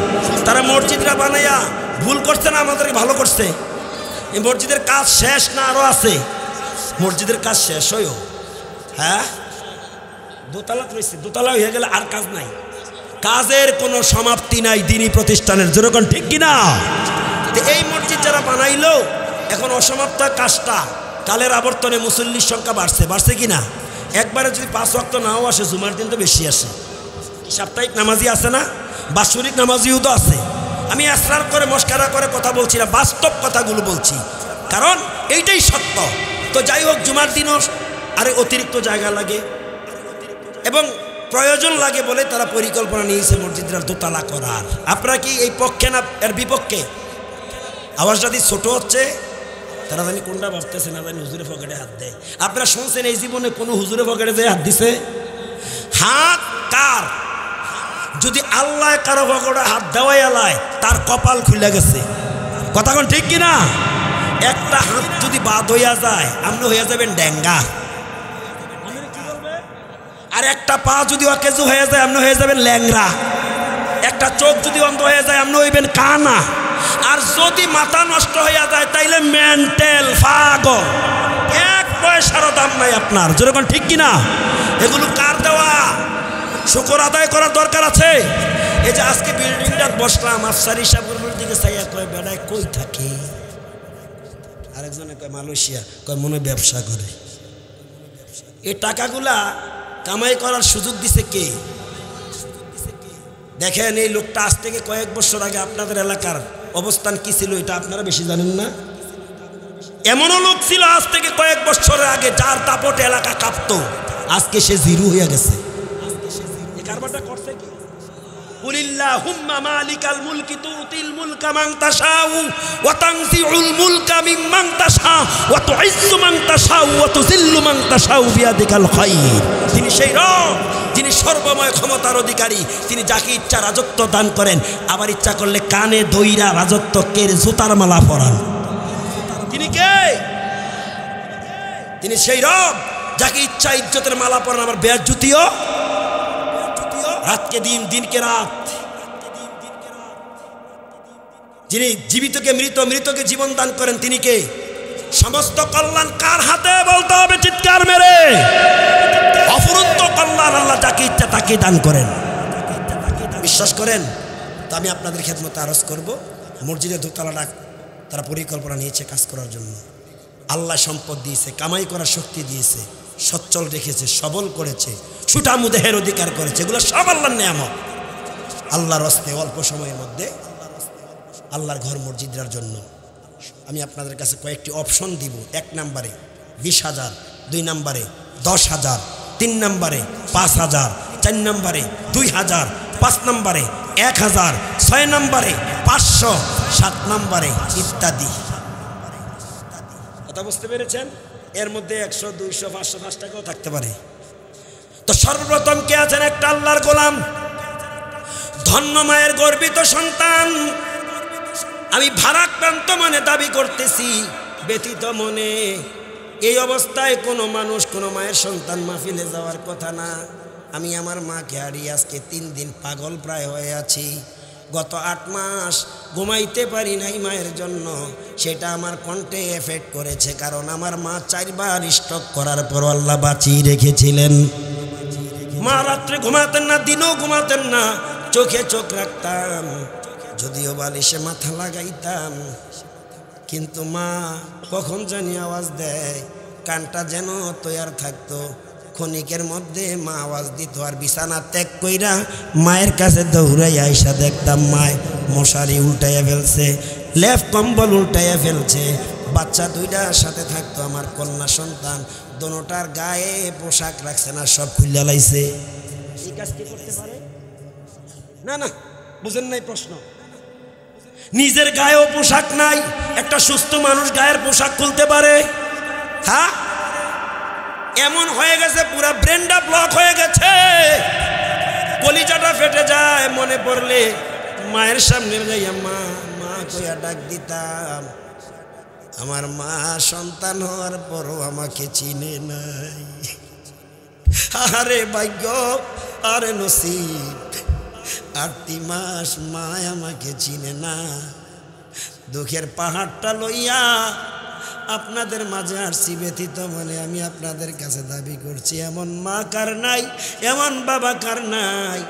তারা মসজিদরা বানাইয়া ভুল করছে না, আমাদেরকে ভালো করছে। এই মসজিদের কাজ শেষ না আরো আছে? মসজিদের কাজ শেষ হয়েও, হ্যাঁ, দোতলা রয়েছে, দোতলা হয়ে গেলে আর কাজ নাই। কাজের কোনো সমাপ্তি নাই দিনী প্রতিষ্ঠানের, যেরকম ঠিক কিনা? এই মসজিদ যারা বানাইলো, এখন অসমাপ্ত কাজটা, কালের আবর্তনে মুসল্লির সংখ্যা বাড়ছে কিনা? একবারে যদি 5 ওয়াক্ত নাও আসে, জুমার দিন তো বেশি আসে। সাপ্তাহিক নামাজি আছে না, বাৎসরিক নামাজিও তো আছে। আমি আসরার করে মস্কারা করে কথা বলছি না, বাস্তব কথাগুলো বলছি, কারণ এইটাই সত্য। তো যাই হোক, জুমার দিনও আরে অতিরিক্ত জায়গা লাগে এবং প্রয়োজন লাগে বলে তারা পরিকল্পনা নিয়েছে মসজিদটার দোতলা করার। আপনারা কি এই পক্ষে না এর বিপক্ষে? আওয়াজ যদি ছোট হচ্ছে, তারা জানি কোনটা ভাবতেছে না, জানি হুজুরে পকেটে হাত দেয়। আপনারা শুনছেন এই জীবনে কোনো হুজুরে পকেটে যে হাত দিছে? হাত কার? যদি আল্লাহ কারো পকেটে হাত দেওয়াই আলায়, তার কপাল খুলে গেছে। কথা কোন ঠিক কিনা? একটা হাত যদি বাদ হইয়া যায়, আপনি হইয়া যাবেন ড্যাঙ্গা। আর একটা পা যদি অকেজু হয়ে যায়, আপনি হয়ে যাবেন ল্যাংরা। একটা চোখ যদি অন্ধ হয়ে যায়, আপনি হইবেন কানা। আর যদি মাথা নষ্ট হইয়া যায়, তাইলে মেন্টাল, পাগল। 1 পয়সারও দাম নাই আপনার, যেরকম ঠিক কিনা? এগুলো কার দেওয়া? শুকর আদায় করার দরকার আছে। এই যে আজকে বিল্ডিংটা বসলাম, আফসারি সাহেবের দিকে চাইয়া কয়, বেড়ায় কই থাকে? আরেকজনে কয় মালয়েশিয়া, কয় মনে ব্যবসা করে। এই টাকাগুলা কামাই করার সুযোগ দিছে কে? দেখেন, এই লোকটা আজ থেকে কয়েক বছর আগে আপনাদের এলাকার অবস্থান কি ছিল, এটা আপনারা বেশি জানেন না। এমনও লোক ছিল আজ থেকে কয়েক বছরের আগে, যার দাপটে এলাকা কাঁপতো, আজকে সে জিরো হয়ে গেছে। এই কারবারটা করছে কি? কুলিল্লাহুম্মা মালিকাল মুলকি তুতিল মুলকা মান তাশাউ ওয়া তানজিউল মুলকা মিম্মান তাশা ওয়া তুইজ্জু মান তাশাউ ওয়া তুযিল্লু মান তাশাউ বিয়াদিকাল খায়র। তিনি সেই রব, যিনি সর্বময় ক্ষমতার অধিকারী। তিনি যাকে ইচ্ছা রাজত্ব দান করেন, আবার ইচ্ছা করলে কানে দইরা রাজত্বকে জুতার মালা পরান। তিনি কে? তিনি সেই রব যাকে ইচ্ছা ইজ্জতের মালা পরান, আবার বেয়াজ্জুতিও রাতকে দিন, দিনকে রাত। যিনি জীবিতকে মৃত, মৃতকে জীবন দান করেন, তিনি কে? সমস্ত কল্যাণ কার হাতে? বলতে হবে চিৎকার মেরে। অফুরন্ত কল্যাণ আল্লাহ যাকে ইচ্ছা তাকে দান করেন। বিশ্বাস করেন? তো আমি আপনাদের খেদমতে আরজ করব, মসজিদের দোতলাটা তারা পরিকল্পনা নিয়েছে কাজ করার জন্য। আল্লাহ সম্পদ দিয়েছে, কামাই করার শক্তি দিয়েছে, সচ্ছল রেখেছে, সবল করেছে, সুঠামু দেহের অধিকার করেছে। এগুলো সব আল্লাহর নেয়ামত। আল্লাহর হস্তে অল্প সময়ের মধ্যে আল্লাহর ঘর মসজিদের জন্য আমি আপনাদের কাছে কয়েকটি অপশন দিব। 1 নম্বরে 20,000, 2 নম্বরে 10,000, 3 নম্বরে 5,000, 4 নম্বরে 2,000, 5 নম্বরে 1,000, 6 নম্বরে 500, 7 নম্বরে ইত্যাদি। কথা বুঝতে পেরেছেন? এর মধ্যে 100, 200, 500, 5 টাকাও থাকতে পারে। তো সর্বপ্রথম কে আছেন? একটা আল্লাহর গোলাম, ধন্য মায়ের গর্বিত সন্তান। আমি ভারাক্রান্ত মনে দাবি করতেছি, ব্যথিত মনে। এই অবস্থায় কোনো মানুষ, কোনো মায়ের সন্তান মাহফিলে যাওয়ার কথা না। আমি আমার মাকে হারিয়ে আজকে 3 দিন পাগল প্রায় হয়ে আছি। গত 8 মাস ঘুমাইতে পারি নাই মায়ের জন্য। সেটা আমার কণ্ঠে এফেক্ট করেছে, কারণ আমার মা 4 বার স্ট্রোক করার পর আল্লাহ বাঁচিয়ে রেখেছিলেন। মা রাত্রে ঘুমাতেন না, দিনেও ঘুমাতেন না, চোখে চোখ রাখতাম, যদিও বালিশে মাথা লাগাইতাম, কিন্তু মা কখন জানি আওয়াজ দেয়, কানটা যেন তৈয়ার থাকতো। ক্ষণিকের মধ্যে মা আওয়াজ দিত, আর বিছানা ত্যাগ কইরা মায়ের কাছে দৌড়াই আইসা দেখতাম মায় মশারি উল্টাইয়া ফেলছে, লেপ কম্বল উল্টাইয়া ফেলছে। বাচ্চা 2টার সাথে থাকতো, আমার কন্যা সন্তান, দোনোটার গায়ে পোশাক রাখছে না, সব খুলে লাইছে। এই কাজ কি করতে পারে? না না, বুঝেন নাই প্রশ্ন। নিজের গায়েও পোশাক নাই। একটা সুস্থ মানুষ গায়ের পোশাক খুলতে পারে? হ্যাঁ, এমন হয়ে গেছে পুরা ব্রেনটা ব্লক হয়ে গেছে, কলিজাটা ফেটে যায় মনে পড়লে। মায়ের সামনে যাইয়া মা মা কইয়া ডাক দিতাম, আমার মা সন্তান হওয়ার পরও আমাকে চিনে নাই। আরে ভাগ্য, আরে নসিব, 8 মাস মা আমাকে চিনে না। দুঃখের পাহাড়টা লইয়া আপনাদের মাঝে আসছি ব্যথিত মনে। আমি আপনাদের কাছে দাবি করছি, এমন মা কার নাই, এমন বাবা কার নাই।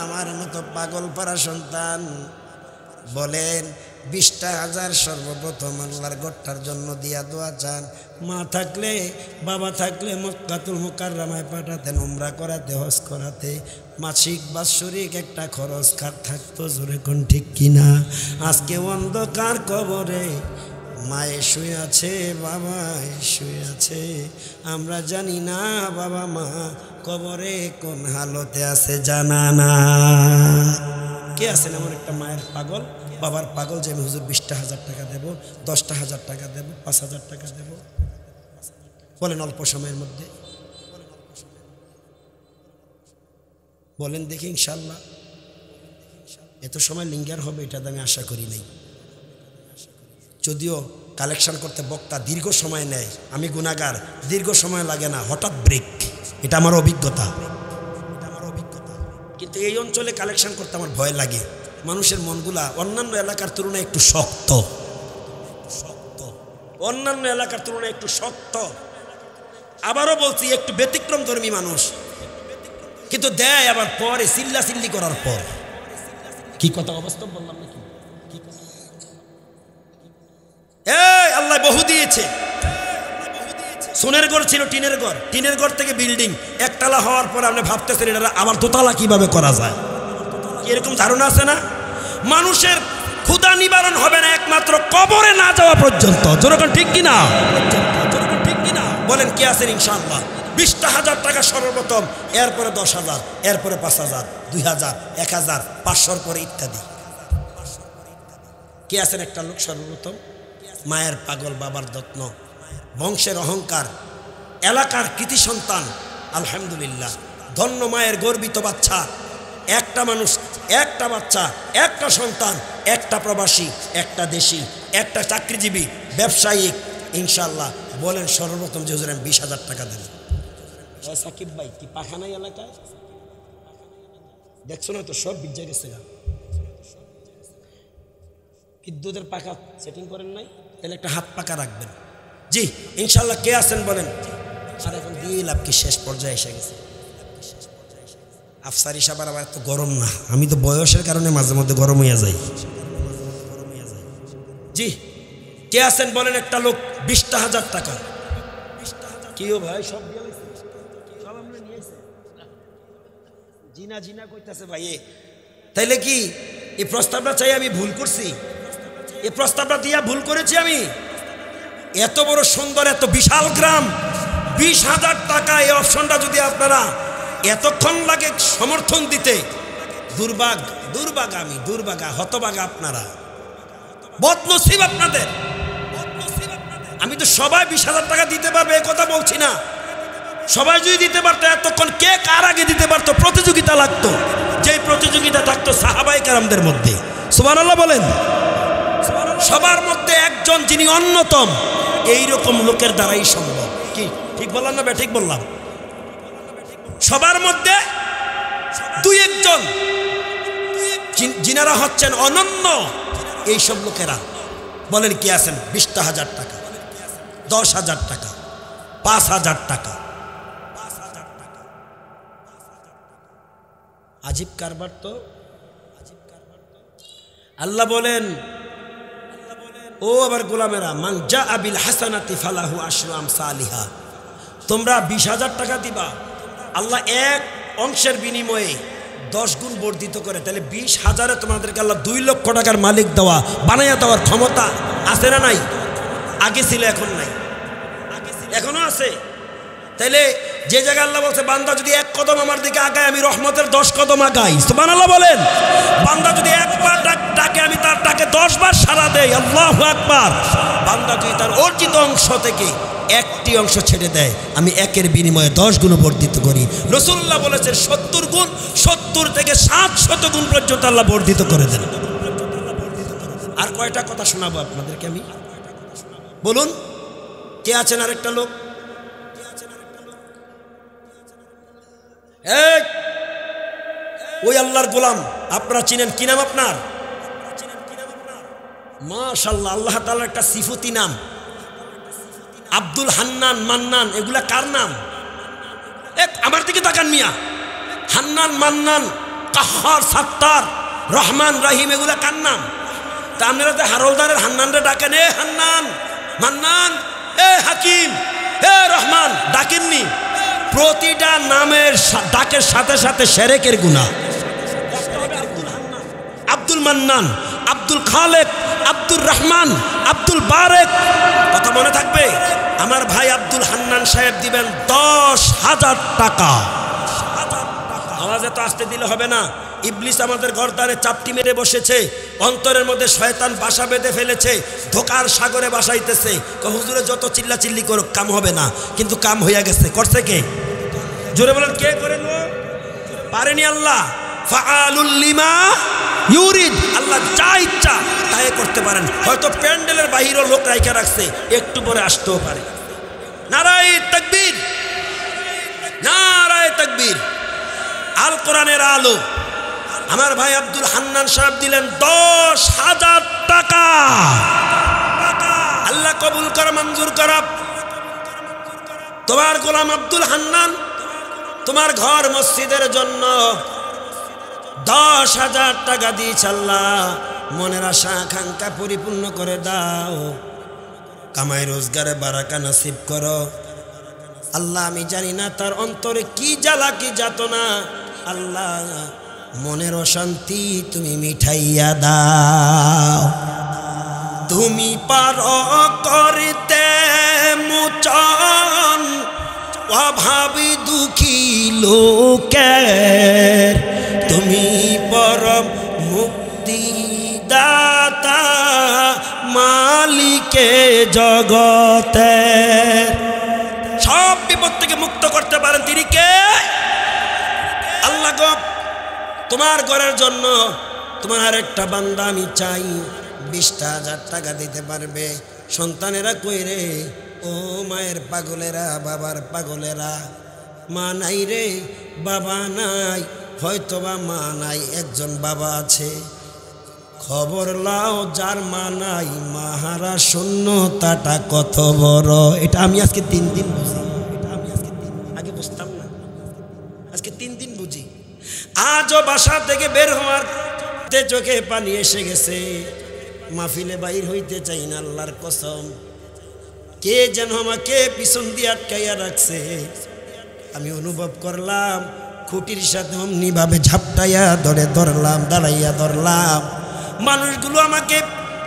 আমার মতো পাগল পাড়া সন্তান বলেন 20,000 সর্বপ্রথম আল্লাহর গড়টার জন্য দিয়া দোয়া চান। মা থাকলে বাবা থাকলে মক্কাতুল মুকাররমায় পাঠাতেন উমরা করাতে, হজ করাতে। মাসিক বাৎসরিক একটা খরচ থাকতো, জোরে কোন ঠিক কিনা? আজকে অন্ধকার কবরে মায়ে শুয়ে আছে, বাবায় শুয়ে আছে, আমরা জানি না বাবা মা কবরে কোন হালতে আছে, জানা না। কে আছেন এমন একটা মায়ের পাগল, বাবার পাগল যে আমি হুজুর 20,000 টাকা দেবো, 10,000 টাকা দেবো, 5,000 টাকা দেবো? বলেন অল্প সময়ের মধ্যে বলেন দেখি। ইনশাল্লাহ এত সময় লিঙ্গার হবে এটা আমি আশা করি নাই। যদিও কালেকশন করতে বক্তা দীর্ঘ সময় নেয়, আমি গুনাহগার, দীর্ঘ সময় লাগে না, হঠাৎ ব্রেক। এটা আমার অভিজ্ঞতা। কিন্তু এই অঞ্চলে কালেকশন করতে আমার ভয় লাগে। মানুষের মনগুলা অন্যান্য এলাকার তুলনায় একটু শক্ত, অন্যান্য এলাকার তুলনায় একটু শক্ত। আবারও বলছি, একটু ব্যতিক্রম ধর্মী মানুষ, কিন্তু দেয় আবার পরে চিল্লাচিল্লি করার পর। কি কথা অবাস্তব বললাম নাকি? আল্লাহ বহু দিয়েছে। সোনের ঘর ছিল টিনের ঘর, টিনের ঘর থেকে বিল্ডিং একতলা হওয়ার পর আপনি ভাবতেছেন এটা আবার দোতলা কিভাবে করা যায়। এরকম ধারণা আছে না? মানুষের ক্ষুধা নিবারণ হবে না একমাত্র কবরে না যাওয়া পর্যন্ত। যেরকম ঠিক কিনা? বলেন কে আছেন ইনশাআল্লাহ? 20,000 টাকা সর্বপ্রথম, এরপরে 10,000, এরপরে 5,000, 2,000, 1,000, 500 পরে ইত্যাদি। কে আছেন একটা লোক সর্বপ্রথম? মায়ের পাগল, বাবার যত্ন, বংশের অহংকার, এলাকার কৃতি সন্তান। আলহামদুলিল্লাহ, ধন্য মায়ের গর্বিত বাচ্চা। একটা মানুষ, একটা বাচ্চা, একটা সন্তান, একটা প্রবাসী, একটা দেশি, একটা চাকরিজীবী, ব্যবসায়িক। ইনশাল্লাহ বলেন সর্বপ্রথম যে হুজুর আমি 20,000 টাকা দেব। সাকিব ভাই কি পাখানাই এলাকায় দেখছো না তো, সব বিজ্জা গেছে। বিদ্যুতের পাখা সেটিং করেন নাই, তাহলে একটা হাত পাকা রাখবেন। জি ইনশাল্লাহ কে আছেন বলেন? আর এখন দিয়ে লাভ কি, শেষ পর্যায়ে এসে গেছে। আফসারি সাহেব আবার এত গরম না, আমি তো বয়সের কারণে মাঝে মধ্যে গরম হইয়া যাই। জি কে আছেন বলেন? একটা লোক 20,000 টাকা। কেউ ভাই সব সব আমরা নিয়েছে, জিনা জিনা কইতাছে ভাই। তাইলে কি এই প্রস্তাবটা চাই আমি ভুল করছি? এই প্রস্তাবটা দিয়া ভুল করেছি আমি? এত বড় সুন্দর, এত বিশাল গ্রাম, 20,000 টাকা, এই অপশনটা যদি আপনারা এতক্ষণ লাগে সমর্থন দিতে, দুর্ভাগা, হতভাগা আপনারা, বদনসিব আপনাদের। আমি তো সবাই 20,000 টাকা দিতে পারবে এ কথা বলছি না। সবাই যদি দিতে পারতো, এতক্ষণ কে কার আগে দিতে পারতো, প্রতিযোগিতা লাগতো। যেই প্রতিযোগিতা থাকতো সাহাবায়ে কেরামদের মধ্যে, সুবহানাল্লাহ বলেন, সবার মধ্যে একজন যিনি অন্যতম, এইরকম লোকের দ্বারাই সম্ভব। কি ঠিক বললাম না? ঠিক বললাম। সবার মধ্যে 2-1 জন যিনারা হচ্ছেন অনন্য, এইসব লোকেরা। বলেন কি আছেন? 20,000 টাকা, 10,000 টাকা, 5,000 টাকা। আজীব কারবার তো। আল্লাহ বলেন, ও আবার গোলামেরা, মান জাআ বিল হাসানাতি ফালাহু আশরু আমসালিহা। তোমরা 20,000 টাকা দিবা, আল্লাহ 1 অংশের বিনিময়ে 10 গুণ বর্ধিত করে। তাহলে 20,000-এ তোমাদেরকে আল্লাহ 2 লক্ষ টাকার মালিক দেওয়া, বানাইয়া দেওয়ার ক্ষমতা আছে না নাই? আগে ছিল, এখন নাই, এখনো আছে। তাইলে যে জায়গায় আল্লাহ বলছে বান্দা যদি 1 কদম আমার দিকে আগায়, আমি রহমতের 10 কদম আগাই। সুবহানাল্লাহ বলেন। বান্দা যদি 1 পা ডাকে আমি তার ডাকে 10 বার সাড়া দেই, আল্লাহু আকবার। বান্দা যদি তার অর্জিত অংশ থেকে একটি অংশ ছেড়ে দেয়, আমি একের বিনিময়ে 10 গুণ বর্ধিত করি। রাসূলুল্লাহ বলেছেন 70 গুণ, 70 থেকে 700 গুণ পর্যন্ত আল্লাহ বর্ধিত করে দেন। আর কয়টা কথা শোনাবো আপনাদেরকে আমি, বলুন কে আছেন? আরেকটা লোক, ওই আল্লাহর গোলাম আপনারা চিনেন, কি নাম আপনার? মাশাআল্লাহ, আল্লাহ তাআলার একটা সিফতি নাম আব্দুল হান্নান, মান্নান, এগুলা কার নাম? আমার দিকে তাকান মিয়া। হান্নান, মান্নান, কাহ্হার, সাত্তার, রহমান, রহিম, এগুলা কার নাম? তা আপনারা তো হারলদারের হান্নানরে ডাকেন, এ হান্নান, মান্নান, এ হাকিম, এ রহমান ডাকেননি? প্রতিটা নামের ডাকের সাথে সাথে শিরকের গুনাহ। আব্দুল মান্নান, আব্দুল খালেক, আব্দুল রহমান, আব্দুল বারেক, কথা মনে থাকবে? আমার ভাই আব্দুল হান্নান সাহেব দিবেন 10,000 টাকা। আওয়াজে তো আসতে দিলে হবে না। ইবলিস আমাদের গর্দানে চাপটি মেরে বসেছে, অন্তরের মধ্যে শয়তান বাসা বেঁধে ফেলেছে, ধোকার সাগরে বাসাইতেছে। হুজুরে যত চিল্লা চিল্লি করুক কাম হবে না, কিন্তু কাম হইয়া গেছে। করছে কে? জোরে বলেন, কে করে নো? পারেনি আল্লাহ। ফাআলুল লিমা ইউরিদ, আল্লাহ যা ইচ্ছা তাই করতে পারেন। হয়তো প্যান্ডেলের বাহিরও লোক রাইখা রাখছে, একটু পরে আসতেও পারে। নারায়ে তাকবীর, নারায়ে তাকবীর। আল কোরআনের আলো আমার ভাই আব্দুল হান্নান সাহেব দিলেন 10,000 টাকা। আল্লাহ কবুল করা, মঞ্জুর করা। তোমার গোলাম আব্দুল হান্নান তোমার ঘর মসজিদের জন্য 10,000 টাকা দিয়েছে। আল্লাহ মনের আশা আকাঙ্ক্ষা পরিপূর্ণ করে দাও, কামাই রোজগারে বারাকা নসিব করো। আল্লাহ আমি জানি না তার অন্তরে কি জ্বালা কি যাতনা, আল্লাহ মনের অশান্তি তুমি মিঠাইয়া দাও। তুমি পারো করতে মোচন অভাবী দুঃখী লোকের, তুমি পরম মুক্তিদাতা মালিকে জগতের। সব বিপদ থেকে মুক্ত করতে পারেন তিনি কে? আল্লাহ গো, তোমার ঘরের জন্য তোমার আরেকটা বান্দা আমি চাই 20,000 টাকা দিতে পারবে। সন্তানেরা কই রে? ও মায়ের পাগলেরা, বাবার পাগলেরা, মা নাই রে, বাবা নাই, হয়তোবা মা নাই, একজন বাবা আছে। খবর লাও যার মা নাই, মাহারা শূন্যতাটা কত বড়। এটা আমি আজকে 3 দিন বুঝি, এটা আমি আজকে আগে বুঝতাম না, আজকে 3 দিন বুঝি। আজও বাসা থেকে বের হওয়ার চোখে পানি এসে গেছে, মাহফিলে বাইর হইতে চাই না। আল্লাহর কসম, কে যেন আমাকে পিছন দিয়ে আটকাইয়া রাখছে। আমি অনুভব করলাম খুঁটির সাথে অমনিভাবে ঝাপটাইয়া ধরলাম, দাঁড়াইয়া ধরলাম। মানুষগুলো আমাকে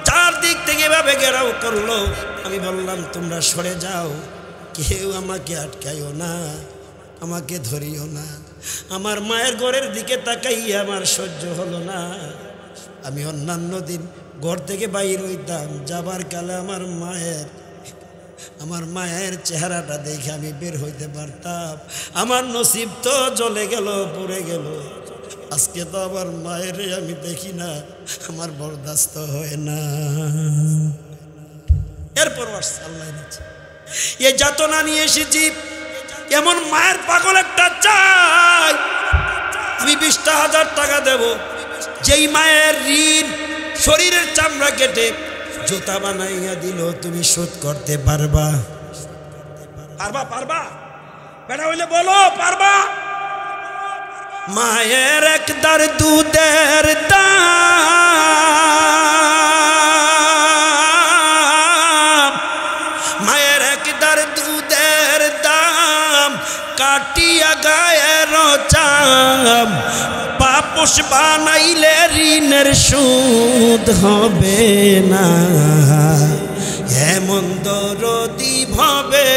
চারদিক থেকে এভাবে ঘেরাও করলো। আমি বললাম তোমরা সরে যাও, কেউ আমাকে আটকাইও না, আমাকে ধরিও না। আমার মায়ের ঘরের দিকে তাকাইয়া আমার সহ্য হলো না। আমি অন্যান্য দিন ঘর থেকে বাইর হইতাম, যাবার কালে আমার মায়ের চেহারাটা দেখে আমি বের হইতে পারতাম। আমার নসিব তো জ্বলে গেল, পুড়ে গেল। আজকে তো আমার মায়ের আমি দেখি না, আমার বরদাস্ত হয় না। এরপর আল্লাহ এই যাতনা নিয়ে এসেছি, এমন মায়ের পাগল একটা চাই। আমি 20,000 টাকা দেব, যেই মায়ের ঋণ শরীরের চামড়া কেটে জুতা বানাইয়া দিল তুমি শোধ করতে পারবা? পারবা? পারবা বেটা হইলে বলো পারবা? মায়ের একদার দুধের দাম, মায়ের একদার দুধের দাম কাটিয়া গায়ের চাম, পাপস বানাইলে ঋণের সুদ হবে না। এমন দরদি ভাবে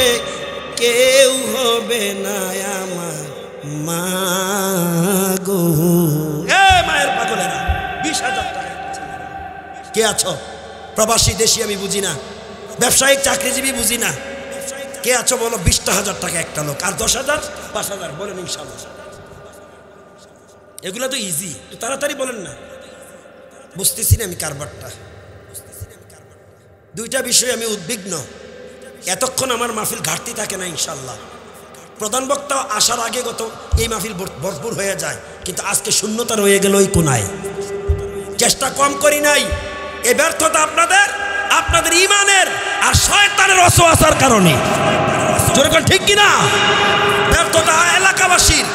কেউ হবে না আমার মা গো। মায়ের পাগলেরা 20,000 টাকা কে আছো? প্রবাসী দেশি আমি বুঝি না, ব্যবসায়িক চাকরিজীবী বুঝি না, কে আছো বলো? 20,000 টাকা একটা লোক, আর 10,000 5,000 বলেন ইনশাআল্লাহ। এগুলো তো ইজি, তাড়াতাড়ি বলেন না, বুঝতেছি না আমি কারবারটা। দুইটা বিষয়ে আমি উদ্বিগ্ন, এতক্ষণ আমার মাহফিল ঘাটতি থাকে না ইনশাআল্লাহ। প্রধান বক্তা আসার আগে গত এই মাহফিল ভরপুর হয়ে যায়, কিন্তু আজকে শূন্যতা রয়ে গেল ওই কোনায়। চেষ্টা কম করি নাই, এই ব্যর্থতা আপনাদের ইমানের আর শয়তানের ওয়াসওয়াসার কারণে। যেরকম ঠিক কিনা? ব্যর্থতা এলাকাবাসীর,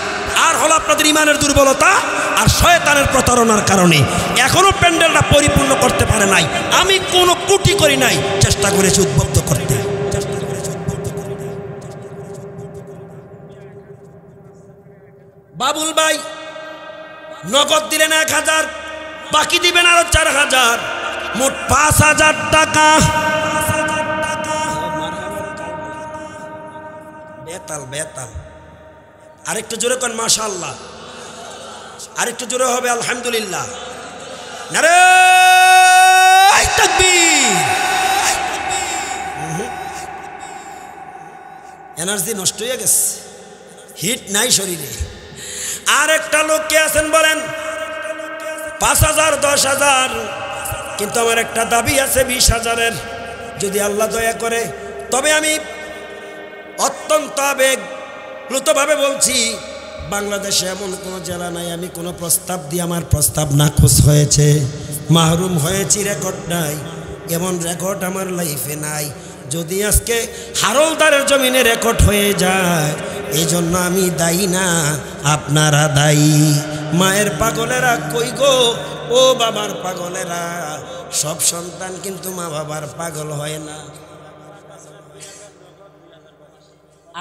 আর হলো আপনাদের ইমানের দুর্বলতা আর শয়তানের প্রতারণার কারণে। এখনো প্যান্ডেলটা পরিপূর্ণ করতে পারে নাই। আমি কোনো কুটি করি নাই, চেষ্টা করেছি উদ্বুদ্ধ করতে। বাবুল ভাই নগদ দিলেন 1,000, বাকি দিবেন আরো 4,000, মোট 5,000 টাকা। বেতাল আরেকটু জোরে করেন মাশাআল্লাহ, আরেকটু জোরে হবে আলহামদুলিল্লাহ। নারে তাকবীর। এনার্জি নষ্ট হয়ে গেছে, হিট নাই শরীরে। আর একটা লোক কে আছেন বলেন? 5,000 10,000, কিন্তু আমার একটা দাবি আছে 20,000-এর। যদি আল্লাহ দয়া করে, তবে আমি অত্যন্ত আবেগপ্লুতভাবে বলছি, বাংলাদেশে এমন কোনো জেলা নাই আমি কোনো প্রস্তাব দিয়ে আমার প্রস্তাব নাকচ হয়েছে, মাহরুম হয়েছি, রেকর্ড নাই। এমন রেকর্ড আমার লাইফে নাই। যদি আজকে হারলদারের জমিনে রেকর্ড হয়ে যায়, এই জন্য আমি দায়ী না, আপনারা দায়ী। মায়ের পাগলেরা কই গো, ও বাবার পাগলেরা। সব সন্তান কিন্তু মা বাবার পাগল হয় না।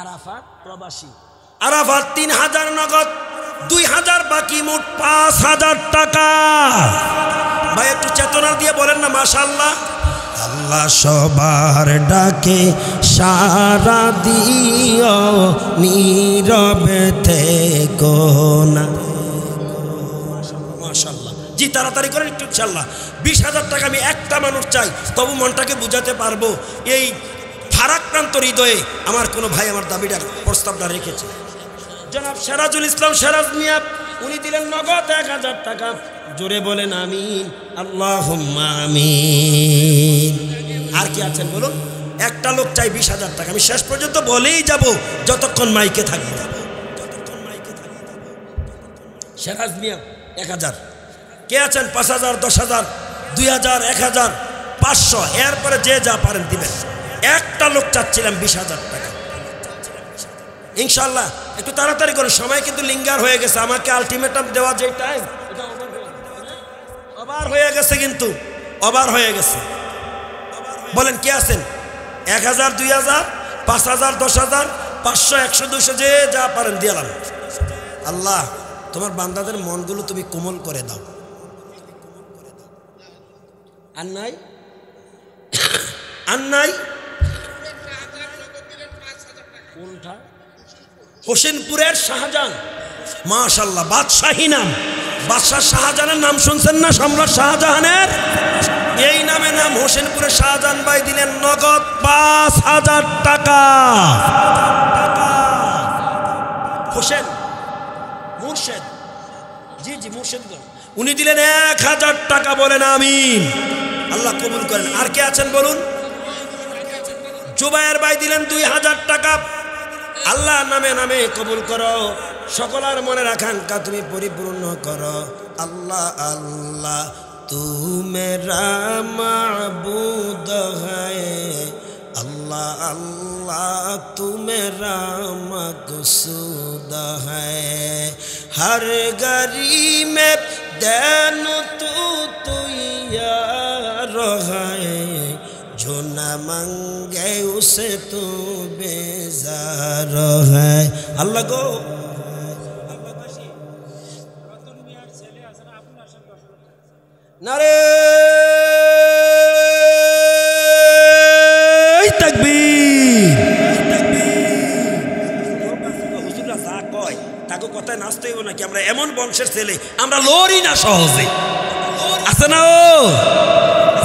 আরাফাত প্রবাসী, আরাফাত 3,000 নগদ, 2,000 বাকি, মোট 5,000 টাকা। ভাই একটু চেতনা দিয়ে বলেন না মাশাআল্লাহ। আল্লাহ সবার ডাকে সারা দিও, নীরবে থেকো না। মাশাআল্লাহ, জি তাড়াতাড়ি করেন একটু ইনশাআল্লাহ। 20,000 টাকা আমি একটা মানুষ চাই, তবু মনটাকে বুঝাতে পারবো এই ফারাক্রান্ত হৃদয়ে আমার কোনো ভাই আমার দাবিটার প্রস্তাবটা রেখেছে। জনাব সেরাজুল ইসলাম সেরাজ মিয়া, উনি দিলেন নগদ 1,000 টাকা। জোরে বলেন আমিন, আল্লাহুম্মা আমিন। আর কি আছেন বলুন? একটা লোক চাই 20,000 টাকা। আমি শেষ পর্যন্ত বলেই যাব যতক্ষণ মাইকে থাকবে। সেরাজ মিয়া 1,000। কে আছেন? 5,000 10,000 2,000 1,000 500, এরপরে যে যা পারেন দিবেন। একটা লোক চাচ্ছিলাম 20,000 টাকা ইনশাআল্লাহ। একটু তাড়াতাড়ি করে, সময় কিন্তু লিঙ্গার হয়ে গেছে। আমাকে আলটিমেটাম দেওয়া যে টাইম, এটা ওভার হয়ে গেছে, কিন্তু ওভার হয়ে গেছে। বলেন কে আছেন? 1,000 2,000 5,000 10,000 500 100 200 যে যা পারেন দিলাম। আল্লাহ তোমার বান্দাদের মনগুলো তুমি কোমল করে দাও। আর নাই আর নাই কোনটা? হোসেনপুরের শাহজাহান, মাশাআল্লাহ, বাদশাহী নাম। বাদশাহ শাহজাহানের নাম শুনছেন না? সম্রাট শাহজাহানের এই নামে নাম। হোসেনপুরের শাহজাহান ভাই দিলেন নগদ 5,000 টাকা। হোসেন মুর্শেদ, জি জি মুর্শেদ, উনি দিলেন 1,000 টাকা। বলেন আমিন, আল্লাহ কবুল করেন। আর কে আছেন বলুন? জুবায়ের ভাই দিলেন 2,000 টাকা। আল্লাহ নামে নামে কবুল করো, সকলের মনের আকাঙ্ক্ষা তুমি পরিপূর্ণ করো। আল্লাহ আল্লাহ তু মেরা মাবুদ হ্যায়, আল্লাহ আল্লাহ তু মেরা মকসুদ হ্যায়, হর গরি মে দেন তু তুইয়ার হ্যায়, जो न मांगे उसे तू बेजार है। अल्लाह गो नारे তাকবীর। হুজুররা যা কয় তাকে কথায় নাচতে হইব নাকি? আমরা এমন বংশের ছেলে, আমরা লড়ি না সহজে, আছে না? ও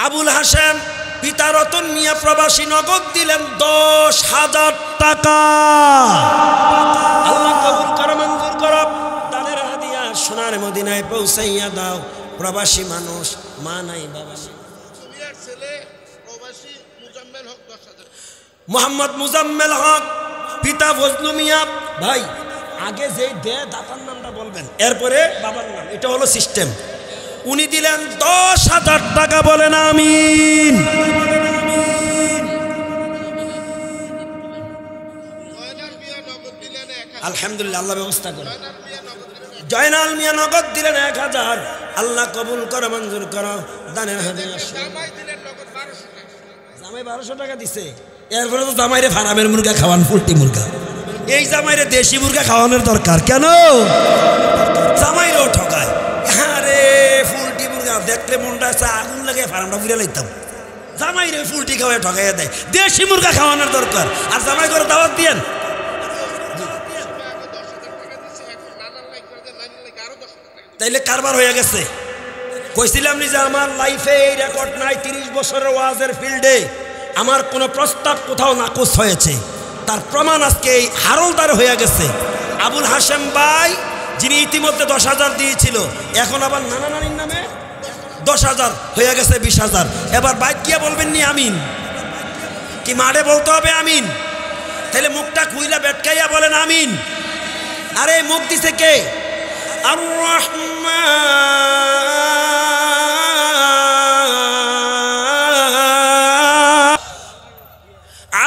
আবুল হাশেম পিতা রতন মিয়া প্রবাসী নগদ দিলেন 10,000 টাকা। আল্লাহ কবুল করো, মঞ্জুর করো। দানের হাদিয়া সোনার মদিনায় পৌঁছাইয়া দাও। প্রবাসী মানুষ, মা নাই বাবা নাই। মোহাম্মদ মুজাম্মেল হক পিতা ফজলু মিয়া। ভাই আগে যে দাতার নামটা বলবেন, এরপরে বাবার নাম, এটা হলো সিস্টেম। উনি দিলেন 10,000 টাকা, বলেন আমিন। আলহামদুলিল্লাহ, আল্লাহ ব্যবস্থা করে। জয়নাল মিয়া নগদ দিলেন 1000। আল্লাহ কবুল করো, মঞ্জুর করো। দানের হাদিয়া জামাই 1200 টাকা দিছে। এরপরে তো জামাইরে ফার্মের মুরগা খাওয়ান, পোল্ট্রি মুরগা। এই জামাইরে দেশি মুরগা খাওয়ানোর দরকার। কেন? জামাইরেও ঠকায়। আরে পোল্ট্রি মুরগা দেখলে মনটা আগুন লাগে, ফার্মটা বুঝে লাইতাম। জামাইরে পোল্ট্রি খাওয়ায় ঠকাইয়া দেয়। দেশি মুরগা খাওয়ানোর দরকার। আর জামাই করে দাওয়াত দিয়েন। তাইলে কারবার হয়ে গেছে। কইছিলাম নি যে আমার লাইফে এই রেকর্ড নাই। 30 বছরের ওয়াজের ফিল্ডে আমার কোনো প্রস্তাব কোথাও নাকচ হয়েছে, তার প্রমাণ আজকে এই হারলদার হয়ে গেছে। আবুল হাশেম ভাই যিনি ইতিমধ্যে 10,000 দিয়েছিল, এখন আবার নানা নানির নামে 10,000 হয়ে গেছে 20,000। এবার বাইক গিয়ে বলবেন নি আমিন? কি মাঠে বলতে হবে আমিন? তাহলে মুখটা খুইলা বেটকাইয়া বলেন আমিন। আরে মুখ দিছে কে? আর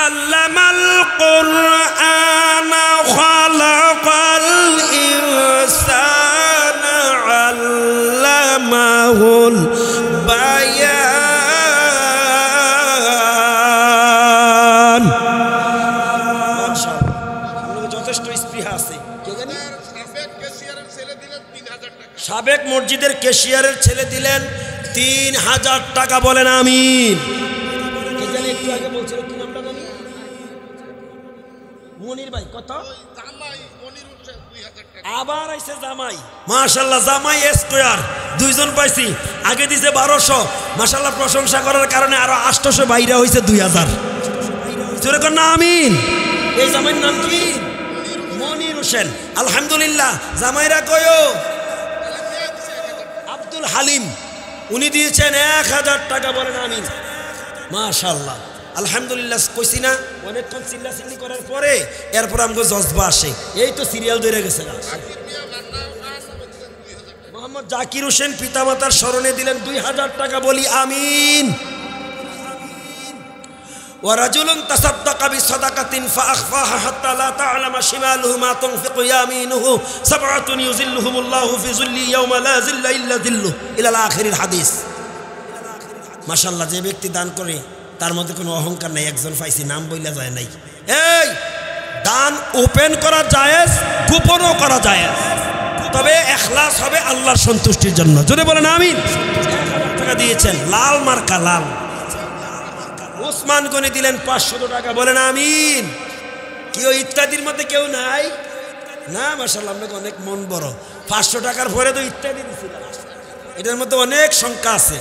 আল্লামাল কুরআন খালাকাল ইনসানা আল্লামাহুল বায়ান। মাশাআল্লাহ, যথেষ্ট স্পৃহা আছে। কে জানি সাবেক মসজিদের ক্যাশিয়ারের ছেলে দিলেন 3,000 টাকা, বলেন আমিন। কে জানি একটু আগে বলছিল, কি নামটা জানি? মনির ভাই। কত? আবার আইছে জামাই। মাশাআল্লাহ, জামাই স্কয়ার 2 জন পাইছি। আগে দিছে 1200। মাশাআল্লাহ, প্রশংসা করার কারণে আরো 800 বাইরে হইছে 2000। জোরে কর না আমিন। এই জামাইয়ের নাম কি? মনির হোসেন। আলহামদুলিল্লাহ। জামাইরা কয়ও? আব্দুল হালিম, উনি দিয়েছেন 1000 টাকা, বলেন আমিন। মাশাআল্লাহ, আলহামদুলিল্লাহ। কইছি না অনেকক্ষণ চিল্লাচিল্লি করার পরে এরপর আমাকে জজবা আসে। এই তো সিরিয়াল ধরে গেছে। মোহাম্মদ জাকির হোসেন পিতামাতার স্মরণে দিলেন 2000 টাকা, বলি আমিন। ওয়ারাজুলুন তাসাদ্দাকা বিসাদাকাতিন ফাআখফাহা হাত্তা লা তা'লামা শিমালুহু মা তুনফিকু ইয়ামিনুহু সাবআতুন ইউযিল্লুহুমুল্লাহু ফি যিল্লি ইয়াওমা লা যিল্লা ইল্লা যিল্লুহু ইলা আখিরিল হাদিস। মাশাআল্লাহ, যে ব্যক্তি দান করে তার মধ্যে কোনো অহংকার নাই। একজন পাইছি, নাম বইলা যায় নাই। এই দান ওপেন করা জায়েজ, গোপনও করা জায়েজ, তবে ইখলাস হবে আল্লাহর সন্তুষ্টির জন্য। জোরে বলেন আমিন। 1000 টাকা দিয়েছেন, লাল মার্কা, লাল। ওসমান গনি দিলেন 500 টাকা, বলেন আমিন। কেউ ইত্যাদির মধ্যে কেউ নাই না? মাশাআল্লাহ, আপনাকে অনেক মন বড়। 500 টাকার পরে তো ইত্যাদি দিছিলাম। এটার মধ্যে অনেক সংখ্যা আছে।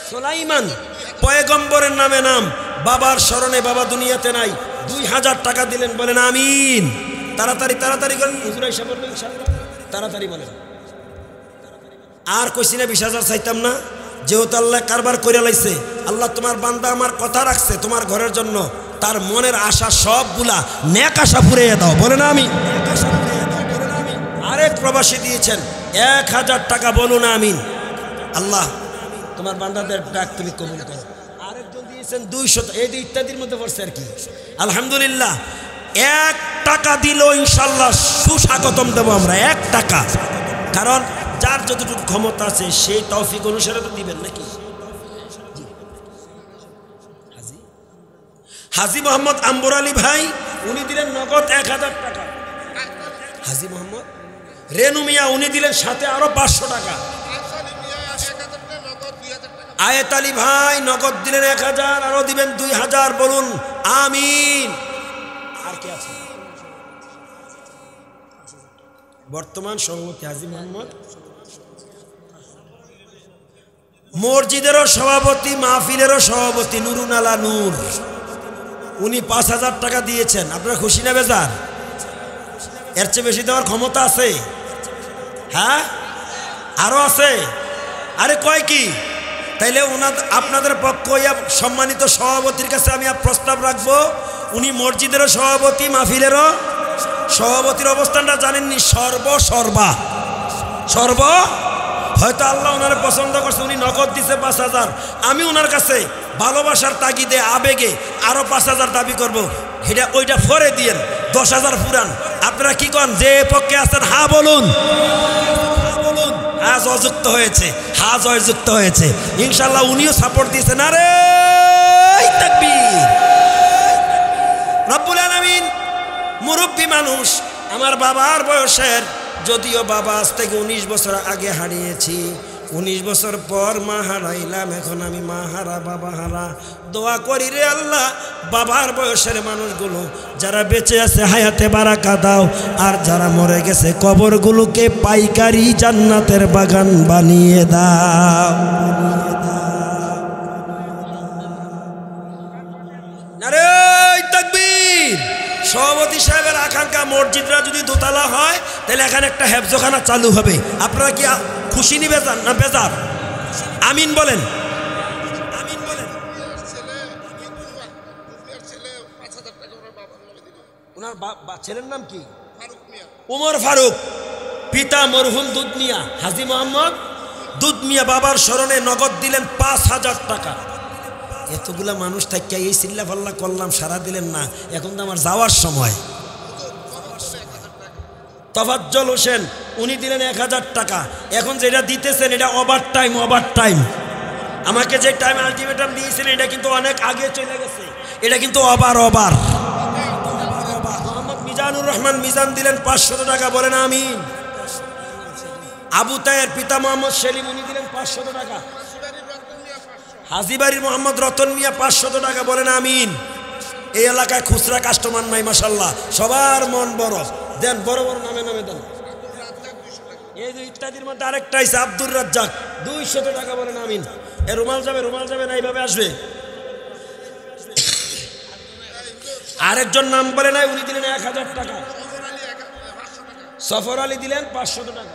সুলাইমান পয়গম্বরের নামে নাম, বাবার স্মরণে, বাবা দুনিয়াতে নাই। 2000 টাকা দিলেন, বলেন আমিন। তাড়াতাড়ি তাড়াতাড়ি করেন, হুজুর আইসা বলবেন ইনশাআল্লাহ। তাড়াতাড়ি বলেন। আর কইছি না 20,000 চাইতাম না? যেহেতু আল্লাহ কারবার করে লাইছে, আল্লাহ তোমার বান্দা আমার কথা রাখছে তোমার ঘরের জন্য, তার মনের আশা সবগুলা নেক আশা পুরাইয়া দাও, বলেন আমিন। আরেক প্রবাসী দিয়েছেন 1000 টাকা, বলুন আমিন। আল্লাহ তোমার বান্দাদের ডাক তুমি কবুল করো। আরেকজন দিয়েছেন 200। এই যে ইত্যাদির মধ্যে পড়ছে আর কি। আলহামদুলিল্লাহ। 1 টাকা দিল ইনশাল্লাহ সুস্বাগতম দেবো আমরা। 1 টাকা, কারণ যার যতটুকু ক্ষমতা আছে সেই তৌফিক অনুসারে তো দিবেন নাকি? হাজী মোহাম্মদ আম্বর আলী ভাই, উনি দিলেন নগদ 1000 টাকা। হাজী মোহাম্মদ রেনু মিয়া, উনি দিলেন সাথে আরো 500 টাকা। আয়েত আলী ভাই নগদ দিলেন 1000, আরো দিবেন 2000, বলুন আমিন। আর কে আছে? বর্তমান সভাপতি হাজী মোহাম্মদ মসজিদেরও সভাপতি, মাহফিলেরও সভাপতি নুরুন আলা নূর, উনি 5,000 টাকা দিয়েছেন। আপনারা খুশি না বেজার? এর চেয়ে বেশি দেওয়ার ক্ষমতা আছে? হ্যাঁ, আরো আছে। আরে কয় কি? তাইলে আপনাদের পক্ষ সম্মানিত সভাপতির কাছে আমি প্রস্তাব রাখবো, উনি মসজিদেরও সভাপতি, মাহফিলেরও সভাপতির অবস্থানটা জানেননি, সর্ব হয়তো আল্লাহ ওনার পছন্দ করছে, উনি নগদ দিছে 5,000। আমি ওনার কাছে ভালোবাসার তাগিদে আবেগে আরো 5,000 দাবি করব, ওইটা ফরে দিয়েন, 10,000 পুরান। আপনারা কি করেন? যে পক্ষে আছেন হা বলুন। হাজ অযুক্ত হয়েছে, হাজ অযুক্ত হয়েছে, ইনশাল্লাহ উনিও সাপোর্ট দিয়েছেন। আরে তাকবীর! রব্বুল আলামিন মুরব্বী মানুষ, আমার বাবার বয়সের, যদিও বাবা আজ থেকে 19 বছর আগে হারিয়েছি, 19 বছর পর মা হারাইলাম, এখন আমি মা হারা, বাবা হারা। দোয়া করি রে আল্লাহ, বাবার বয়সের মানুষগুলো যারা বেঁচে আছে হায়াতে বারাকা দাও, আর যারা মরে গেছে কবরগুলোকে পাইকারি জান্নাতের বাগান বানিয়ে দাও। নারে তাকবীর! সভাপতি সাহেবের আকাঙ্ক্ষা মসজিদরা যদি দোতলা হয় তাহলে এখানে একটা হেফজখানা চালু হবে। আপনারা কি খুশি নি বেজার না বেজার? আমিন বলেন। আমিন বলেন। ওনার ছেলের নাম কি? উমর ফারুক। পিতা মরহুম দুধ মিয়া, হাজী মোহাম্মদ দুধ মিয়া বাবার স্মরণে নগদ দিলেন 5,000 টাকা। এতগুলা মানুষ থাকিয়া এই চিল্লা ফাল্লা করলাম, সারা দিলেন না, এখন তো আমার যাওয়ার সময়। তফাজ্জল হোসেন, উনি দিলেন 1,000 টাকা। এখন যেটা দিতেছেন এটা ওভার টাইম। আমাকে যে টাইম আলটিমেটাম দিয়েছেন এটা কিন্তু অনেক আগে চলে গেছে, এটা কিন্তু ওভার। মোহাম্মদ মিজানুর রহমান মিজান দিলেন 500 টাকা, বলেন আমিন। আবু তায়ের পিতা মোহাম্মদ সেলিম, উনি দিলেন 500 টাকা। হাজীবাড়ির মোহাম্মদ রতন মিয়া 500 টাকা, বলেন আমিন। এই এলাকায় খুচরা কাস্টমার নাই মাশাআল্লাহ, সবার মন বড়, দেন বড় বড় নামে দেন। এই যে ইত্যাদির মধ্যে আরেকটা আছে আব্দুর রাজ্জাক, 200 টাকা, বলেন আমিন। এ রুমাল যাবে না, এইভাবে আসবে। আরেকজন নাম বলে নাই, উনি দিলেন 1,000 টাকা। সফর আলী দিলেন 500 টাকা।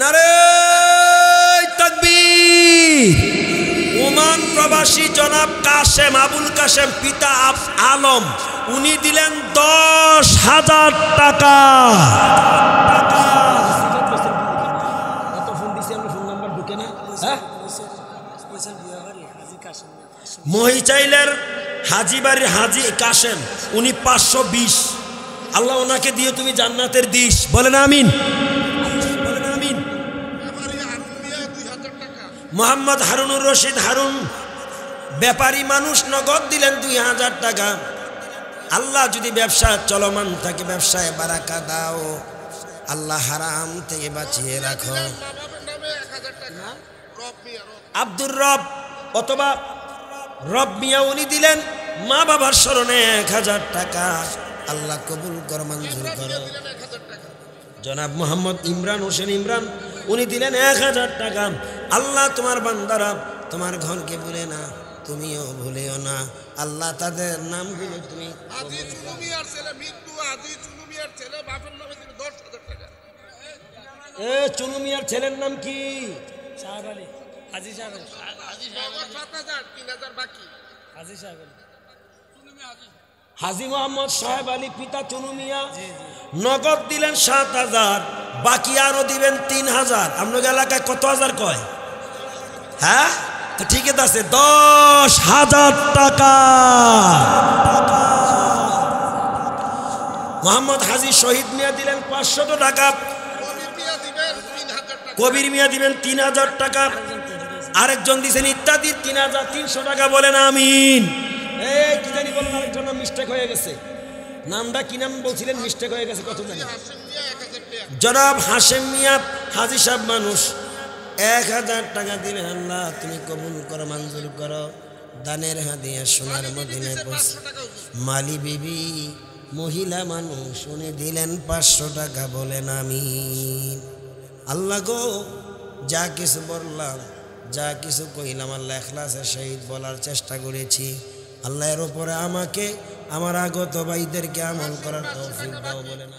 নারে তাকবীর! ওমান প্রবাসী জনাব কাশেম, আবুল কাশেম পিতা আলম, উনি দিলেন 10,000 টাকা। মহিচাইলের হাজীবাড়ির হাজী কাশেম, উনি 520। আল্লাহ ওনাকে দিয়ে তুমি জান্নাতের দিস, বলেন আমিন। মোহাম্মদ হারুনুর রশিদ হারুন, ব্যাপারী মানুষ, নগদ দিলেন 2,000 টাকা। আল্লাহ যদি ব্যবসা চলমান থাকে ব্যবসায় বারাকা দাও, আল্লাহ হারাম থেকে বাঁচিয়ে রাখো। আব্দুর রব অথবা রব মিয়া, উনি দিলেন মা বাবার স্মরণে 1,000 টাকা। আল্লাহ কবুল কর, মঞ্জুর করো। জনাব মোহাম্মদ ইমরান হোসেন ইমরান, উনি দিলেন 1,000 টাকা। আল্লাহ তোমার বান্দারা তোমার ঘরকে ভুলে না, তুমিও ভুলেও না। আল্লাহ তাদের নামগুলো তুমি চুনু মিয়ার ছেলের নাম কি? হাজী মোহাম্মদ সাহেব আলী পিতা চুনু মিয়া, নগদ দিলেন 7,000, বাকি আরো দিবেন 3,000। আপনার এলাকায় কত হাজার কয়? হ্যাঁ, তো ঠিক আছে, 10,000 টাকা। মোহাম্মদ হাজী শহীদ মিয়া দিলেন 500 টাকা। কবির মিয়া দিবেন 3,000 টাকা। আরেকজন দিয়েছেন ইত্যাদি 3,300 টাকা, বলেন আমিন। এই কি জানি বললেন, আরেকজন নাম মিস্টেক হয়ে গেছে, নামটা কি নাম বলছিলেন, মিস্টেক হয়ে গেছে, কত জানি। জনাব হাশেম মিয়া হাজী সাহেব মানুষ, 1,000 টাকা দিলেন। আল্লাহ তুমি কবুল করো, মঞ্জুর করো। দানের হাদিয়া সোনার মদিনায় পৌঁছে। মালি বিবি মহিলা মানুষ, উনি দিলেন 500 টাকা, বলেন আমিন। আল্লাহ গো যা কিছু বললাম, যা কিছু কইলাম আল্লাহ ইখলাসের সহিত বলার চেষ্টা করেছি। আল্লাহ এর উপরে আমাকে আমার আগত ভাইদেরকে আমল করার তৌফিক দাও বলেন।